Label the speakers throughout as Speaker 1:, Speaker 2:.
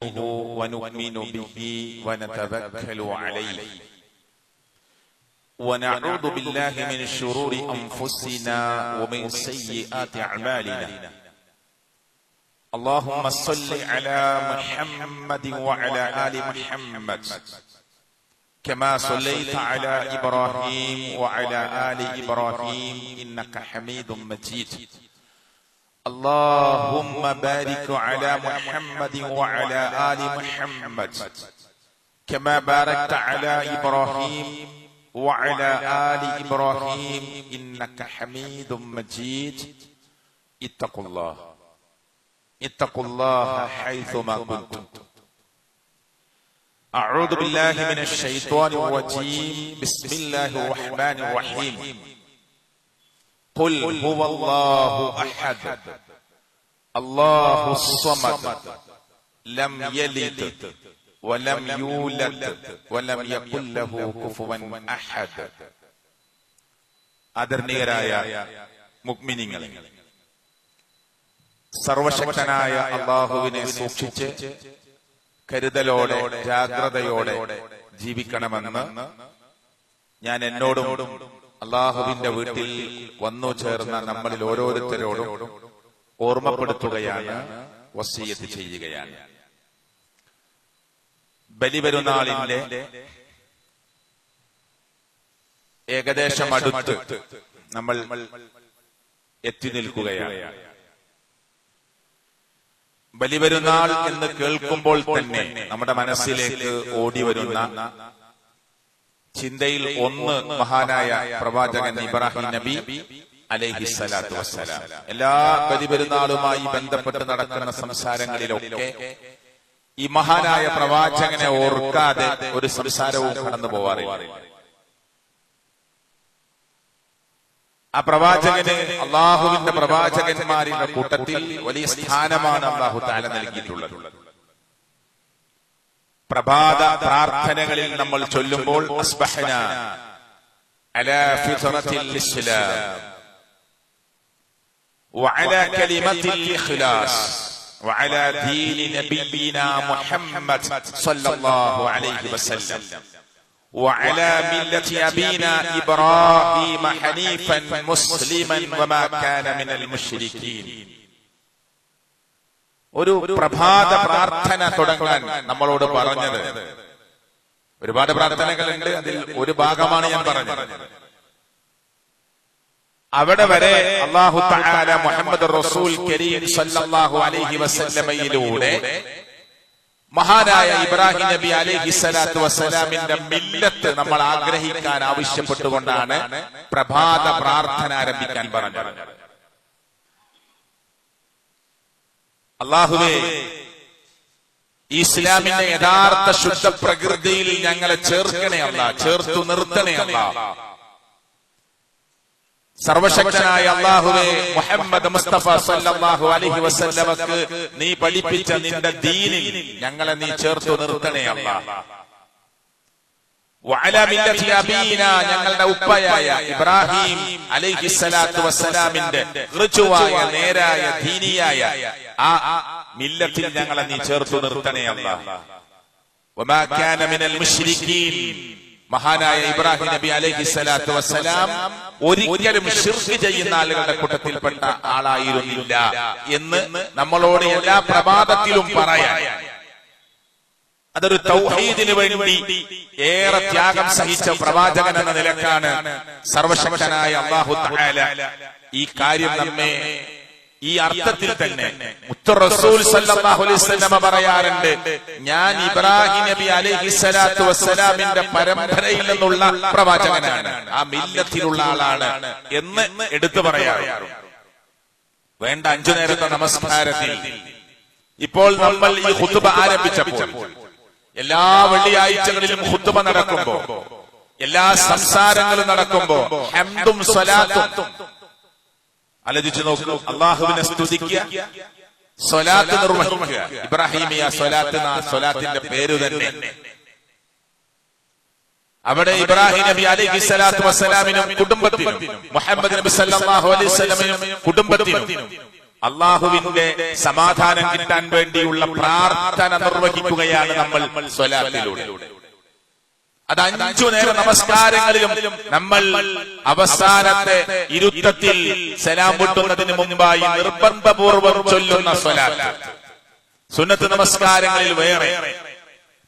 Speaker 1: ونؤمن به ونتوكل عليه ونعوذ بالله من شرور أنفسنا ومن سيئات أعمالنا. اللهم صل على محمد وعلى آل محمد كما صليت على إبراهيم وعلى آل إبراهيم إنك حميد مجيد. اللهم بارك على محمد وعلى آل محمد كما باركت على إبراهيم وعلى آل إبراهيم إنك حميد مجيد. اتقوا الله حيثما كنتم. أعوذ بالله من الشيطان الرجيم. بسم الله الرحمن الرحيم. قل هو الله أحد الله الصمد لم يلد ولم يولد ولم يكن له كفوا أحد. ആദരണീയരായ മുഅ്മിനീങ്ങളെ, സർവശക്തനായ അല്ലാഹുവിനെ സൂക്ഷിച്ച് കരുതലോടെ ജാഗ്രതയോടെ ജീവിക്കണമെന്ന് ഞാൻ എന്നോടും അല്ലാഹുവിന്റെ വീട്ടിൽ വന്നു ചേർന്ന നമ്മളിൽ ഓരോരുത്തരോടും ഓർമ്മപ്പെടുത്തുകയാണ്, വസിയ്യത്ത് ചെയ്യുകയാണ്. ബലിപെരുന്നാളിന്റെ ഏകദേശം അടുത്ത് നമ്മൾ എത്തി നിൽക്കുകയാണ്. ബലിപെരുന്നാൾ എന്ന് കേൾക്കുമ്പോൾ തന്നെ നമ്മുടെ മനസ്സിലേക്ക് ഓടി വരുന്ന ചിന്തയിൽ ഒന്ന് മഹാനായ പ്രവാചകൻ ഇബ്രാഹിം നബി അലൈഹിസ്സലാത്തു വസ്സലാം. എല്ലാ ബലിപെരുന്നാളുമായി ബന്ധപ്പെട്ട് നടക്കുന്ന സംസാരങ്ങളിലൊക്കെ ഈ മഹാനായ പ്രവാചകനെ ഓർക്കാതെ ഒരു സംസാരവും കടന്നു പോവാറില്ല. ആ പ്രവാചകന് അള്ളാഹുവിന്റെ പ്രവാചകന്മാരുടെ കൂട്ടത്തിൽ വലിയ സ്ഥാനമാണ് അല്ലാഹു തആല നൽകിയിട്ടുള്ളത്. പ്രഭാത പ്രാർത്ഥനകളിൽ നമ്മൾ ചൊല്ലുമ്പോൾ അസ്ബഹന അലാ ഫിത്രത്തിൽ ഇസ്ലാം വഅലാ കലിമത്തിൽ ഇഖ്ലാസ് വഅലാ ദീനി നബിയിനാ മുഹമ്മദ് സ്വല്ലല്ലാഹു അലൈഹി വസല്ലം وعلى ملة أبينا إبراهيم حنيفا مسلما وما كان من المشركين. ഒരു പ്രഭാത പ്രാർത്ഥന തുടങ്ങാൻ നമ്മളോട് പറഞ്ഞത്. ഒരുപാട് പ്രാർത്ഥനകളുണ്ട്, അതിൽ ഒരു ഭാഗമാണ് ഞാൻ പറഞ്ഞത്. അവിടെ വരെ അല്ലാഹു തആല മുഹമ്മദ് റസൂൽ കരീം സല്ലല്ലാഹു അലൈഹി വസല്ലമയിലൂടെ മഹാനായ ഇബ്രാഹിം നബി അലൈഹിസ്സലാത്തു വസ്സലാമിന്റെ മില്ലത്ത് നമ്മൾ ആഗ്രഹിക്കാൻ ആവശ്യപ്പെട്ടുകൊണ്ടാണ് പ്രഭാത പ്രാർത്ഥന ആരംഭിക്കാൻ പറഞ്ഞത്. അല്ലാഹുവേ, ഇസ്ലാമിന്റെ യഥാർത്ഥ ശുദ്ധ പ്രകൃതിയിൽ ഞങ്ങളെ ചേർക്കണേ അല്ലാ, ചേർത്തു നിർത്തണേ അല്ലാ. സർവശക്തനായ അല്ലാഹുവേ, മുഹമ്മദ് മുസ്തഫ സല്ലല്ലാഹു അലൈഹി വസല്ലമക്ക് നീ പഠിപ്പിച്ച നിന്റെ ദീനിൽ ഞങ്ങളെ നീ ചേർത്തു നിർത്തണേ അല്ലാ. വഅലാ മില്ലത്തി അബീനാ, ഞങ്ങളുടെ ഉപ്പയായ ഇബ്രാഹിം അലൈഹിസ്സലാത്തു വസ്സലാമിന്റെ ഋജുവായ നേരായ ദീനിയായ ആ മില്ലത്തിൽ ഞങ്ങളെ നീ ചേർത്തു നിർത്തണേ അല്ലാ. വമാ കാന മിനൽ മുശ്രിക്കീൻ, മഹാനായ ഇബ്രാഹിം നബി അലൈഹിസ്സലാത്തു വസ്സലാം ഒരിക്കലും ശിർക്ക് ചെയ്യുന്ന ആളുകളുടെ കൂട്ടത്തിൽപ്പെട്ട ആളായിരുന്നില്ല എന്ന് നമ്മളോട് എല്ലാ പ്രഭാതത്തിലും പറയാൻ. അതൊരു തൗഹീദിന് വേണ്ടി ഏറെ ത്യാഗം സഹിച്ച പ്രവാചകൻ എന്ന നിലക്കാണ് സർവശക്തനായ അല്ലാഹു തആല ഈ കാര്യം നമ്മെ ഈ അർത്ഥത്തിൽ തന്നെ മുത്ത് റസൂൽ സല്ലല്ലാഹു അലൈഹി വസല്ലം പറയാറുണ്ട്, ഞാൻ ഇബ്രാഹിം നബി അലൈഹിസ്സലാത്തു വസ്സലാമിന്റെ പരമ്പരയിൽ നിന്നുള്ള പ്രവാചകനാണ്, ആ മില്ലത്തിലുള്ള ആളാണ് എന്ന് എടുത്തു പറയാറുണ്ട്. വേണ്ട 5 നേരത്തെ നമസ്കാരത്തിൽ ഇപ്പോൾ നമ്മൾ ഈ ഖുതുബ ആരംഭിച്ചപ്പോൾ എല്ലാ വെള്ളിയാഴ്ചകളിലും ഖുതുബ നടക്കുമ്പോ, എല്ലാ സംസാരങ്ങളും നടക്കുമ്പോ ഹംദും സ്വലാത്തും ആലോചിച്ചു നോക്കൂ. അള്ളാഹുവിനെ സ്തുതിക്കുക, സ്വലാത്ത് നിർവഹിക്കുക. ഇബ്രാഹിമിയ സ്വലാത്ത്, സ്വലാത്തിന്റെ പേര് തന്നെ. അവിടെ ഇബ്രാഹിം നബി അലൈഹിസ്സലാത്തു വസ്സലാമിനും കുടുംബത്തിനും മുഹമ്മദ് നബി സല്ലല്ലാഹു അലൈഹി വസല്ലമിനും കുടുംബത്തിനും അള്ളാഹുവിന്റെ സമാധാനം കിട്ടാൻ വേണ്ടിയുള്ള പ്രാർത്ഥന നിർവഹിക്കുകയാണ് നമ്മൾ സ്വലാത്തിലൂടെ. അത് 5 നേര നമസ്കാരങ്ങളിലും നമ്മൾ അവസാനത്തെ ഇരുത്തത്തിൽ സലാം പൊട്ടുന്നതിന് മുമ്പായി നിർബന്ധപൂർവ്വം ചൊല്ലുന്ന സ്വലാത്ത്. സുന്നത്ത് നമസ്കാരങ്ങളിൽ വേറെ,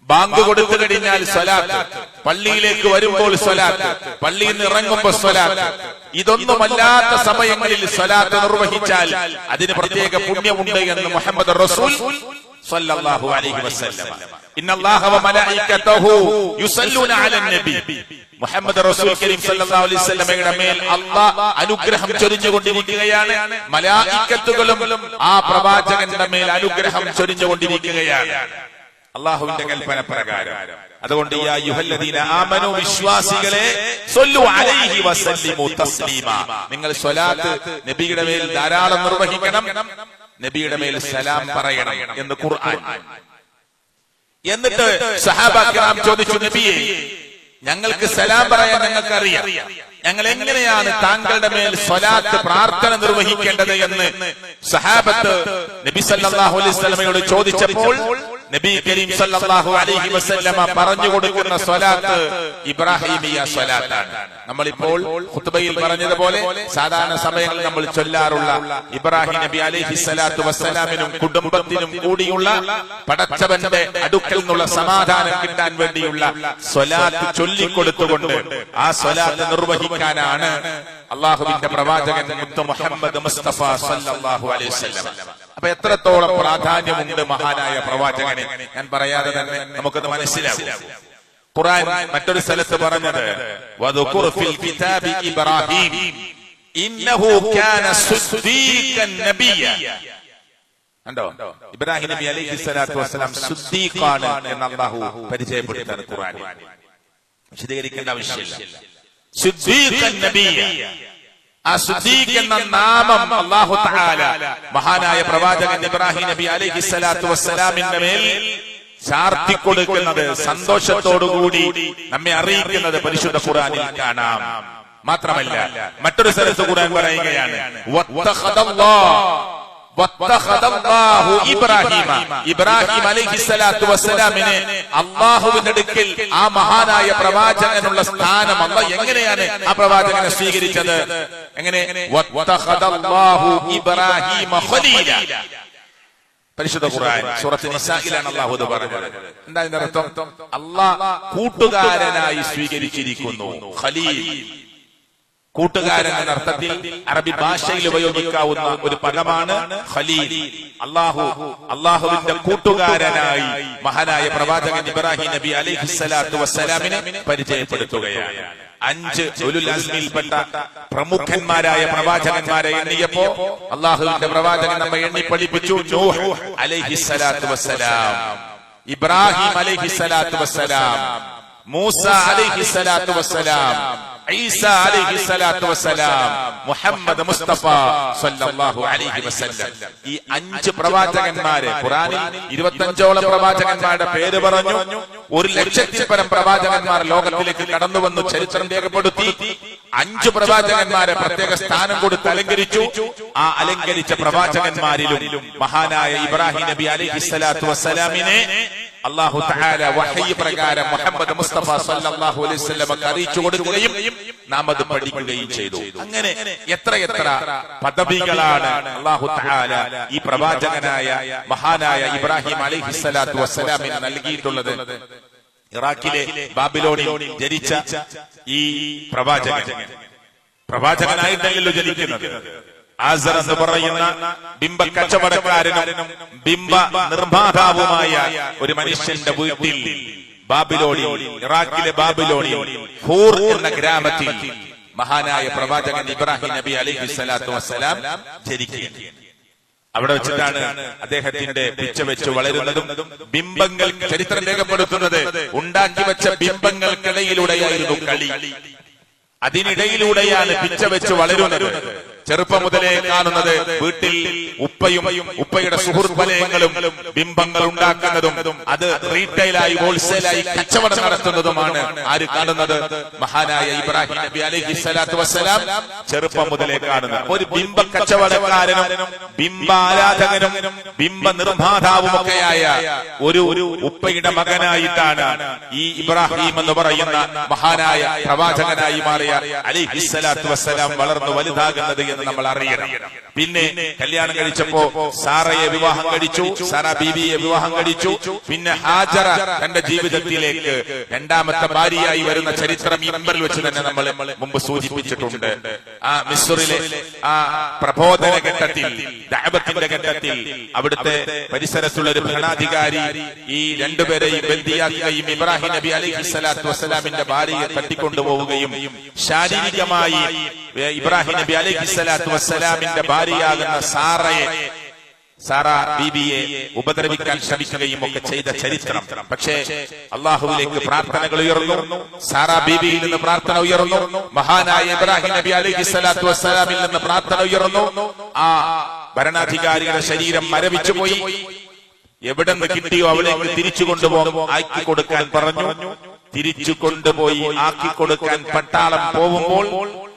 Speaker 1: ബാങ്ക് കൊടുത്തു കഴിഞ്ഞാൽ സ്വലാത്ത്, പള്ളിയിലേക്ക് വരുമ്പോൾ സ്വലാത്ത്, പള്ളിയിൽ നിന്ന് ഇറങ്ങുമ്പോൾ സ്വലാത്ത്. ഇതൊന്നുമല്ലാത്ത സമയങ്ങളിൽ സ്വലാത്ത് നിർവഹിച്ചാൽ അതിന് പ്രത്യേക പുണ്യമുണ്ട് എന്ന് മുഹമ്മദ് റസൂൽ സ്വല്ലല്ലാഹു അലൈഹി വസല്ലം. ഇന്നല്ലാഹ വ മലായികതഹു യുസല്ലൂന അലൻ നബി. മുഹമ്മദ് റസൂൽ കരീം സ്വല്ലല്ലാഹു അലൈഹി വസല്ലമയുടെ മേൽ അല്ലാഹ് അനുഗ്രഹം ചൊരിഞ്ഞുകൊണ്ടിരിക്കുകയാണ്. മലായികത്തുകളും ആ പ്രവാചകന്റെ മേൽ അനുഗ്രഹം ചൊരിഞ്ഞുകൊണ്ടിരിക്കുകയാണ് അള്ളാഹുവിന്റെ കൽപ്പന പ്രകാരം. അതുകൊണ്ട് യാ അയ്യുഹല്ലദീന ആമനൂ, വിശ്വാസികളെ, സ്വല്ലു അലൈഹി വസല്ലിമു തസ്ലീമാ, നിങ്ങൾ സ്വലാത്ത് നബിയുടെ മേൽ ധാരാളം നിർവഹിക്കണം, നബിയുടെ മേൽ സലാം പറയണം എന്ന് ഖുർആൻ. എന്നിട്ട് സഹാബാ കിറാം ചോദിച്ചു, നബിയെ, ഞങ്ങൾക്ക് സലാം പറയാൻ ഞങ്ങൾക്ക് അറിയാം, ഞങ്ങൾ എങ്ങനെയാണ് താങ്കളുടെ മേൽ സ്വലാത്ത് പ്രാർത്ഥന നിർവഹിക്കേണ്ടത് എന്ന് സഹാബത്ത് നബി സല്ലല്ലാഹു അലൈഹി വസല്ലമയോട് ചോദിച്ചപ്പോൾ നബി കരീം സല്ലല്ലാഹു അലൈഹി വസല്ലമ പറഞ്ഞു കൊടുക്കുന്ന സ്വലാത്ത് ഇബ്രാഹിമിയ സ്വലാത്താണ്. നമ്മളിപ്പോൾ ഖുത്ബയിൽ പറഞ്ഞതുപോലെ സാധാരണ സമയങ്ങളിൽ നമ്മൾ ചൊല്ലാറുള്ള ഇബ്രാഹിം നബി അലൈഹി സ്വലാത്തു വസ്സലാമിനും കുടുംബത്തിനും കൂടിയുള്ള പടച്ചവന്റെ അടുക്കൽ നിന്നുള്ള സമാധാനം കിട്ടാൻ വേണ്ടിയുള്ള സ്വലാത്ത് ചൊല്ലിക്കൊടുത്തുകൊണ്ട് ആ സ്വലാത്ത് നിർവഹിക്കാനാണ് അള്ളാഹുവിന്റെ പ്രവാചകൻ മുത്ത് മുഹമ്മദ് മുസ്തഫ സല്ലല്ലാഹു അലൈഹി വസല്ലം. അപ്പൊ എത്രത്തോളം പ്രാധാന്യമുണ്ട് മഹാനായ പ്രവാചകനെ ഞാൻ പറയാതെ തന്നെ നമുക്കത് മനസ്സിലാവും. ഖുർആൻ മറ്റൊരു സ്ഥലത്ത് പറഞ്ഞത് വദുകുർ ഫിൽ കിതാബി ഇബ്രാഹിം ഇന്നഹു കാന സുദ്ദീഖൻ നബിയ. കണ്ടോ, ഇബ്രാഹിം നബി അലൈഹി സ്വലാത്തു വസ്സലാം സുദ്ദീഖാണ് എന്ന് അല്ലാഹു പരിചയപ്പെടുത്താണ് ഖുർആനിൽ. വിശദീകരിക്കേണ്ട ആവശ്യമില്ല. സുദ്ദീഖൻ നബിയ, ആ സുദ്ദീഖ് എന്ന നാമം അല്ലാഹു തആല മഹാനായ പ്രവാചകൻ ഇബ്രാഹിം നബി അലൈഹി സ്വലാത്തു വസ്സലാമിന്റെ മേൽ ചാർത്തിക്കൊടുക്കുന്നത്, സന്തോഷത്തോടുകൂടി നമ്മെ അറിയിക്കുന്നത് പരിശുദ്ധ ഖുർആനിൽ കാണാം. മാത്രമല്ല മറ്റൊരു സ്ഥലത്ത് ഖുർആൻ പറയുകയാണ്, ഇബ്രാഹിം അലൈഹിസ്സലാത്തു വസ്സലാമിനെ അല്ലാഹുവിന്റെ അടുക്കൽ ആ മഹാനായ പ്രവാചകനുള്ള സ്ഥാനം അല്ലാഹ് എങ്ങനെയാണ് ആ പ്രവാചകനെ സ്വീകരിച്ചത്? എങ്ങനെ? ഇബ്രാഹിമ ഖലീല. പരിശുദ്ധ ഖുർആൻ സൂറത്ത് നിസായിലാണ് അല്ലാഹു ഇത് പറഞ്ഞത്. എന്താ ഇതിന്റെ അർത്ഥം? അല്ലാഹ് കൂട്ടുകാരനായി സ്വീകരിച്ചിരിക്കുന്നു. ഖലീൽ, കൂട്ടുകാരൻ എന്ന അർത്ഥത്തിൽ അറബി ഭാഷയിൽ ഉപയോഗിക്കാവുന്ന ഒരു പദമാണ് ഖലീൽ. അല്ലാഹുവിന്റെ കൂട്ടുകാരനായി മഹാനായ പ്രവാചകൻ ഇബ്രാഹിം നബി അലൈഹിസ്സലാത്തു വസ്സലാമിനെ പരിചയപ്പെടുത്തുകയാണ്. 5 ഉലുൽ അസ്മിൽപ്പെട്ട പ്രമുഖന്മാരായ പ്രവാചകന്മാരെ എണ്ണിയപ്പോ അല്ലാഹുവിന്റെ പ്രവാചകൻ നമ്മെ എണ്ണി പഠിപ്പിച്ചു. നൂഹ് അലൈഹിസ്സലാത്തു വസ്സലാം, ഇബ്രാഹിം അലൈഹിസ്സലാത്തു വസ്സലാം, മൂസ അലൈഹിസ്സലാത്തു വസ്സലാം, ഈസ അലൈഹിസ്സലാത്തു വസ്സലാം, മുഹമ്മദ് മുസ്തഫ സല്ലല്ലാഹു അലൈഹി വസല്ലം. ഈ 5 പ്രവാചകന്മാരെ ഖുർആനിൽ 25ഓളം പ്രവാചകന്മാരുടെ പേര് പറഞ്ഞു. 1,00,000-ൽ പരം പ്രവാചകന്മാർ ലോകത്തിലേക്ക് കടന്നു വന്നു ചരിത്രം രേഖപ്പെടുത്തി. 5 പ്രവാചകന്മാരെ പ്രത്യേക സ്ഥാനം കൊടുത്ത് അലങ്കരിച്ചു. ആ അലങ്കരിച്ച പ്രവാചകന്മാരിലും മഹാനായ ഇബ്രാഹിം നബി അലൈഹിസ്സലാത്തു വസ്സലാമിനെ അല്ലാഹു തആല വഹയി പ്രകാരം മുഹമ്മദ് മുസ്തഫ സല്ലല്ലാഹു അലൈഹി വസല്ലം അറിയിച്ചു കൊടുക്കുകയും നാം അത് പഠിക്കുകയും ചെയ്തു. അങ്ങനെ എത്ര പദവികളാണ് അല്ലാഹു തആല ഈ പ്രവാചകനായ മഹാനായ ഇബ്രാഹിം അലൈഹിസ്സലാത്തു വസ്സലാമിന് നൽകിയിട്ടുള്ളത്. ഇറാഖിലെ ബാബിലോണിൽ ജനിച്ച ഈ പ്രവാചകനായിട്ടല്ലോ ജനിക്കുന്നത്. ആസർ എന്ന് പറയുന്ന ബിംബ കച്ചവടക്കാരനും ബിംബ നിർമ്മാതാവുമായ ഒരു മനുഷ്യന്റെ വീട്ടിൽ ബാബിലോണിൽ, ഇറാഖിലെ ബാബിലോണിൽ ഹൂർ എന്ന ഗ്രാമത്തിൽ മഹാനായ പ്രവാചകൻ ഇബ്രാഹിം നബി അലൈഹിസ്സലാത്തു വസ്സലാം ജനിക്കുകയാണ്. അവിടെ വെച്ചിട്ടാണ് അദ്ദേഹത്തിന്റെ പിച്ച വെച്ച് വളരുന്നതും ബിംബങ്ങൾ ചരിത്രം രേഖപ്പെടുത്തുന്നത് ഉണ്ടാക്കി വെച്ച ബിംബങ്ങൾക്കിടയിലൂടെയായിരുന്നു കളി. അതിനിടയിലൂടെയാണ് പിച്ച വെച്ച് വളരുന്നത്. ചെറുപ്പം മുതലേ കാണുന്നത് വീട്ടിൽ ഉപ്പയും ഉപ്പയുടെ സുഹൃത്ത് വലയങ്ങളും ബിംബങ്ങൾ ഉണ്ടാക്കുന്നതും അത് റീറ്റെയിലായി ഹോൾസെയിലായി കച്ചവടം നടത്തുന്നതുമാണ് ആര് കാണുന്നത്? മഹാനായ ഇബ്രാഹിം നബി അലൈഹിസ്സലാത്തു വസ്സലാം ചെറുപ്പം മുതലേ കാണുന്നത്. ഒരു ബിംബ കച്ചവടക്കാരനും ബിംബാരാധകനും ബിംബ നിർമ്മാതാവുമൊക്കെയായ ഒരു ഉപ്പയുടെ മകനായിട്ടാണ് ഈ ഇബ്രാഹിം എന്ന് പറയുന്ന മഹാനായ പ്രവാചകനായി മാറിയ അലൈഹിസ്സലാത്തു വസ്സലാം വളർന്നു വലുതാകുന്നത് എന്ന് നമ്മൾ അറിയണം. പിന്നെ കല്യാണം കഴിച്ചപ്പോ സാറയെ വിവാഹം കഴിച്ചു, സാറ ബീവിയെ വിവാഹം കഴിച്ചു. പിന്നെ ഹാജറ തന്റെ ജീവിതത്തിലേക്ക് രണ്ടാമത്തെ ഭാര്യയായി വരുന്ന ചരിത്രം ഈ നമ്പറിൽ വെച്ച് തന്നെ നമ്മൾ മുമ്പ് സൂചിപ്പിച്ചിട്ടുണ്ട്. ആ മിസ്റിലെ ആ പ്രബോധന ഘട്ടത്തിൽ, ദഅവത്തിന്റെ ഘട്ടത്തിൽ അവിടുത്തെ പരിസരത്തുള്ള ഒരു ഭരണാധികാരി ഈ രണ്ടുപേരെയും ബന്ദിയാക്കുകയും ഇബ്രാഹിം നബി അലൈഹിസ്സലാത്തു വസ്സലാമിന്റെ ഭാര്യയെ തട്ടിക്കൊണ്ടുപോവുകയും ശാരീരികമായി ഇബ്രാഹിം നബി അലൈഹിസ്സലാത്തു വസ്സലാമിന്റെ ഭാര്യയാകുന്ന സാറ ബീബിയെ ഉപദ്രവിക്കാൻ ശ്രമിക്കുകയും ഒക്കെ ചെയ്ത ചരിത്രം. പക്ഷേ അള്ളാഹുവിലേക്ക് പ്രാർത്ഥനകൾ ഉയർന്നു, സാറ ബീബിയിൽ നിന്ന് പ്രാർത്ഥന ഉയർന്നു, മഹാനായ ഇബ്രാഹിം നബി അലൈഹിസ്സലാത്തു വസ്സലാമിൽ നിന്ന് പ്രാർത്ഥന ഉയർന്നു. ആ ഭരണാധികാരിയുടെ ശരീരം മരവിച്ചുപോയി. എവിടെ നിന്ന് കിട്ടിയോ അവിടേക്ക് തിരിച്ചു ആക്കി കൊടുക്കാൻ പറഞ്ഞു. തിരിച്ചു കൊണ്ടുപോയി ആക്കി കൊടുക്കാൻ പട്ടാളം പോവുമ്പോൾ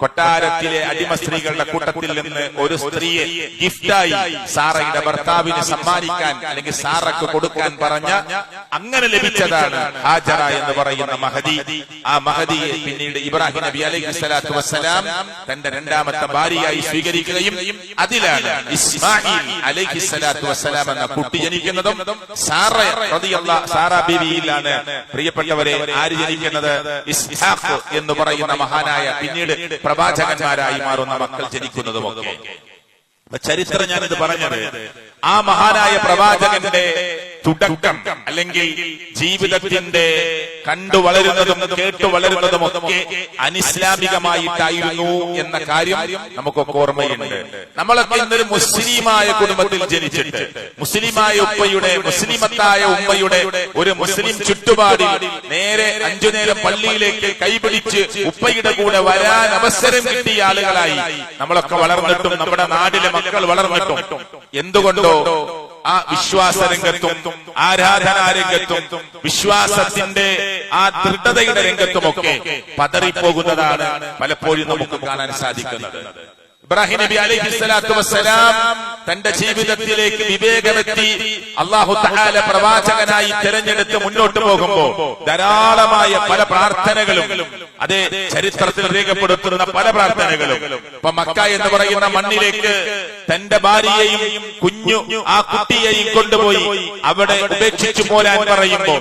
Speaker 1: കൊട്ടാരത്തിലെ അടിമ സ്ത്രീകളുടെ കൂട്ടത്തിൽ നിന്ന് ഒരു സ്ത്രീയെ ഗിഫ്റ്റായി സാറയുടെ ഭർത്താവിന് സമ്മാനിക്കാൻ അല്ലെങ്കിൽ സാറക്ക് കൊടുക്കാൻ പറഞ്ഞ അങ്ങനെ ലഭിച്ചതാണ് ഹാജറ എന്ന് പറയുന്ന മഹദി. ആ മഹദിയെ പിന്നീട് ഇബ്രാഹിം നബി അലൈഹിസ്സലാത്തു വസ്സലാം തന്റെ രണ്ടാമത്തെ ഭാര്യയായി സ്വീകരിക്കുകയും അതിലാണ് ഇസ്മായിൽ അലൈഹിസ്സലാത്തു വസ്സലാം എന്ന കുട്ടി ജനിക്കുന്നതും സാറ ബീവിയിലാണ് പ്രിയപ്പെട്ടവരെ ആര് ജനിക്കുന്നത്? ഇസ്ഹാഖ് എന്ന് പറയുന്ന മഹാനായ പിന്നീട് പ്രവാചകന്മാരായി മാറുന്ന മക്കൾ ജനിക്കുന്നതുമൊക്കെ. ചരിത്രം ഞാനിത് പറഞ്ഞത് ആ മഹാനായ പ്രവാചകന്റെ തുടക്കം അല്ലെങ്കിൽ ജീവിതത്തിന്റെ കണ്ടു വളരുന്നതും കേട്ടു വളരുന്നതുമൊക്കെ അനിസ്ലാമികമായിട്ടായിരുന്നു എന്ന കാര്യം നമുക്കൊക്കെ ഓർമ്മയുണ്ട്. നമ്മളൊക്കെ ഇന്നൊരു മുസ്ലിമായ കുടുംബത്തിൽ ജനിച്ചിട്ട് മുസ്ലിമായ ഉപ്പയുടെ മുസ്ലിമത്തായ ഉമ്മയുടെ ഒരു മുസ്ലിം ചുറ്റുപാടിൽ നേരെ 5 നേരം പള്ളിയിലേക്ക് കൈപിടിച്ച് ഉപ്പയുടെ കൂടെ വരാൻ അവസരം കിട്ടിയ ആളുകളായി നമ്മളൊക്കെ വളർന്നിട്ടും നമ്മുടെ നാടിലെ മക്കൾ വളർന്നിട്ടും എന്തുകൊണ്ടോ ആ വിശ്വാസ രംഗത്തും ആരാധനാ രംഗത്തും വിശ്വാസത്തിന്റെ ആ ദൃഢതയുടെ രംഗത്തുമൊക്കെ പതറിപ്പോകുന്നതാണ് പലപ്പോഴും നമുക്ക് കാണാൻ സാധിക്കുന്നത്. ഇബ്രാഹിം നബി അലൈഹിസ്സലാത്തു വസ്സലാം തന്റെ ജീവിതത്തിലേക്ക് വിവേകമെത്തി അല്ലാഹു തആല പ്രവാചകനായി തിരഞ്ഞെടുത്ത് മുന്നോട്ട് പോകുമ്പോൾ ധാരാളമായ പല പ്രാർത്ഥനകളും അതേ ചരിത്രത്തിൽ രേഖപ്പെടുത്തുന്ന പല പ്രാർത്ഥനകളും. ഇപ്പൊ മക്ക എന്ന് പറയുന്ന മണ്ണിലേക്ക് തന്റെ ഭാര്യയെയും ആ കുട്ടിയെയും കൊണ്ടുപോയി അവിടെ ഉപേക്ഷിച്ചു പോരാൻ പറയുമ്പോ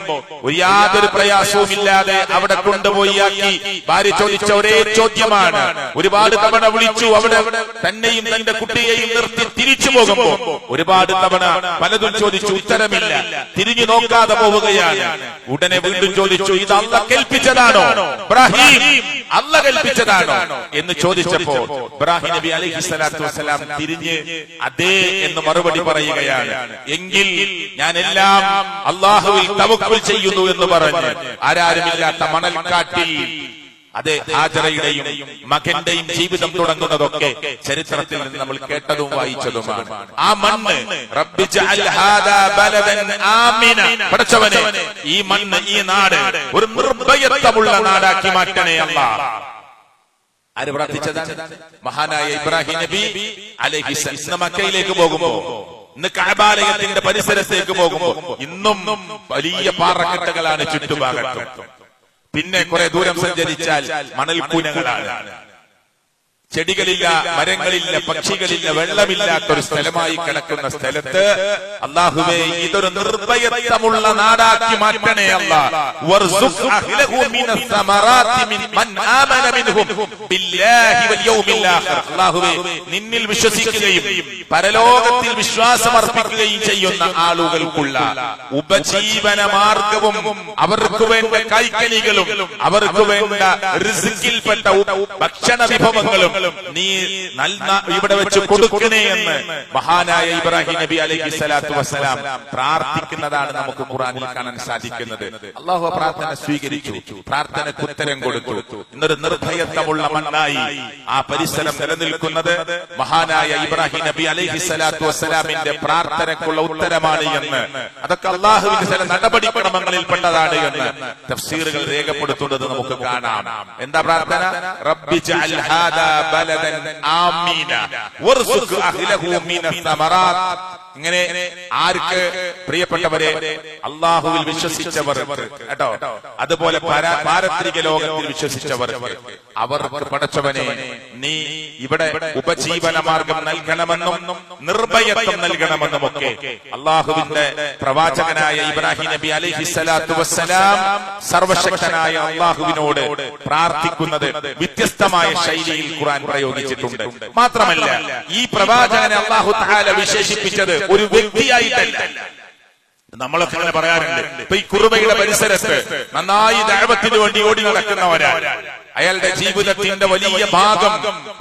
Speaker 1: യാതൊരു പ്രയാസവുമില്ലാതെ അവിടെ കൊണ്ടുപോയി ആക്കി ഭാര്യ ചോദിച്ച ഒരേ ചോദ്യമാണ്. ഒരുപാട് തവണ വിളിച്ചു, അവിടെ തന്നെയും തന്റെ കുട്ടിയെയും നിർത്തി തിരിച്ചു പോകുമ്പോ ഒരുപാട് തവണ പലതും ചോദിച്ചു, ഉത്തരമില്ല. തിരിഞ്ഞു നോക്കാതെ പോവുകയാണ്. ഉടനെ വീണ്ടും ചോദിച്ചു, ഇത് അല്ലാഹ് കൽപ്പിച്ചതാണോ? ഇബ്രാഹിം, അല്ലാഹ് കൽപ്പിച്ചതാണോ എന്ന് ചോദിച്ചപ്പോ ഇബ്രാഹിം നബി അലൈഹിസ്സലാത്തു വസ്സലാം തിരിഞ്ഞ് അതേ എന്ന് മറുപടി പറയുകയാണ്. എങ്കിൽ ഞാൻ എല്ലാം അല്ലാഹുവിൽ തവക്കുൽ ചെയ്യുന്നു എന്ന് പറഞ്ഞ് ആരാരുമില്ലാത്ത മണൽക്കാട്ടിൽ അതെ ഹാജറയുടെയും മകന്റെയും ജീവിതം തുടങ്ങുന്നതൊക്കെ ചരിത്രത്തിൽ നിന്ന് നമ്മൾ കേട്ടതും വായിച്ചതുമാണ്. ആ മണ്ണ് റബ്ബി ജഅൽ ഹാദാ ബലദൻ ആമിന, പടച്ചവനെ ഈ മണ്ണ് ഈ നാട് ഒരു നിർഭയത്വമുള്ള നാടാക്കി മാറ്റണേ അല്ലാഹ്. ആര് പ്രാർത്ഥിച്ചതാണ്? മഹാനായ ഇബ്രാഹിം നബി അലൈഹിസ്സലാം. ഇന്ന് മക്കയിലേക്ക് പോകുമ്പോ, ഇന്ന് കഅബാലയത്തിന്റെ പരിസരത്തേക്ക് പോകുമ്പോ ഇന്നും വലിയ പാറക്കെട്ടുകളാണ് ചുറ്റുഭാഗത്തും. പിന്നെ കുറെ ദൂരം സഞ്ചരിച്ചാൽ മണൽക്കൂനങ്ങളാണ്. ചെടികളില്ല, മരങ്ങളില്ല, പക്ഷികളില്ല, വെള്ളമില്ലാത്തൊരു സ്ഥലമായി കിടക്കുന്ന സ്ഥലത്ത് അല്ലാഹുവേ ഇതൊരു നിർഭയത്വമുള്ള നാടാക്കി മാറ്റണേ അല്ലാഹ്. വർസുഖ് അഹ്ലഹു മിനസ് സമറാത്തി മൻ ആമന മിൻഹും ബില്ലാഹി വൽ യൗമിൽ ആഖിർ. അല്ലാഹുവേ നിന്നിൽ വിശ്വസിക്കുകയും പരലോകത്തിൽ വിശ്വാസമർപ്പിക്കുകയും ചെയ്യുന്ന ആളുകൾക്കുള്ള ഉപജീവന മാർഗവും അവർക്ക് വേണ്ട കൈക്കനികളും അവർക്ക് വേണ്ട റിസ്കിൽപ്പെട്ട ഭക്ഷണ വിഭവങ്ങളും നീ ഇവിടെ വെച്ച് കൊടുക്കണേ എന്ന് മഹാനായ ഇബ്രാഹിം നബി അലൈഹി സ്വലാത്തു വസ്സലാം പ്രാർത്ഥിക്കുന്നതാണ് നമുക്ക് ഖുർആനിൽ കാണാൻ സാധിക്കുന്നത്. അല്ലാഹു പ്രാർത്ഥന സ്വീകരിച്ചു, പ്രാർത്ഥനയ്ക്ക് ഉത്തരം കൊടുത്തു. ഇന്നൊരു നിർഭയത്വമുള്ള മണ്ണായി ആ പരിസരം നിലനിൽക്കുന്നത് മഹാനായ ഇബ്രാഹിം നബി അലൈഹി സ്വലാത്തു വസ്സലാമിന്റെ പ്രാർത്ഥനയ്ക്കുള്ള ഉത്തരമാണ് എന്ന്, അതൊക്കെ അള്ളാഹുവിന്റെ ചില നടപടിക്രമങ്ങളിൽ പെട്ടതാണ് എന്ന് തഫ്സീറുകൾ രേഖപ്പെടുത്തുന്നത് നമുക്ക് കാണാം. എന്താ പ്രാർത്ഥന? റബ്ബി ജഅൽ ഹാദാ ബലദൻ ആമീന വർസുഖ് അഹ്ലഹു മിനസ് സമറാത്ത്. ഇങ്ങനെ ആർക്ക്? പ്രിയപ്പെട്ടവരെ, അള്ളാഹുവിൽ വിശ്വസിച്ചവർ കേട്ടോ, അതുപോലെ പാരത്രിക ലോകത്തിൽ വിശ്വസിച്ചവർ, അവർക്ക് പടച്ചവനെ നീ ഇവിടെ ഉപജീവന മാർഗം നൽകണമെന്നും നിർഭയത്വം നൽകണമെന്നും ഒക്കെ അള്ളാഹുവിന്റെ പ്രവാചകനായ ഇബ്രാഹിം നബി അലൈഹി സ്വലാത്തു വസ്സലാം സർവശക്തനായ അള്ളാഹുവിനോട് പ്രാർത്ഥിക്കുന്നത് വ്യത്യസ്തമായ ശൈലിയിൽ ഖുർആൻ പ്രയോഗിച്ചിട്ടുണ്ട്. മാത്രമല്ല, ഈ പ്രവാചകനെ അള്ളാഹു തആല വിശേഷിപ്പിച്ചത് ഒരു വ്യക്തിയായിട്ടല്ല. നമ്മളൊക്കെ അങ്ങനെ പറയാറുണ്ട്. ഇപ്പൊ ഈ കുറുബയുടെ പരിസരത്ത് നന്നായി ദഅവത്തിന് വേണ്ടി ഓടി നടക്കുന്നവരാണ്. അയാളുടെ ജീവിതത്തിന്റെ വലിയ ഭാഗം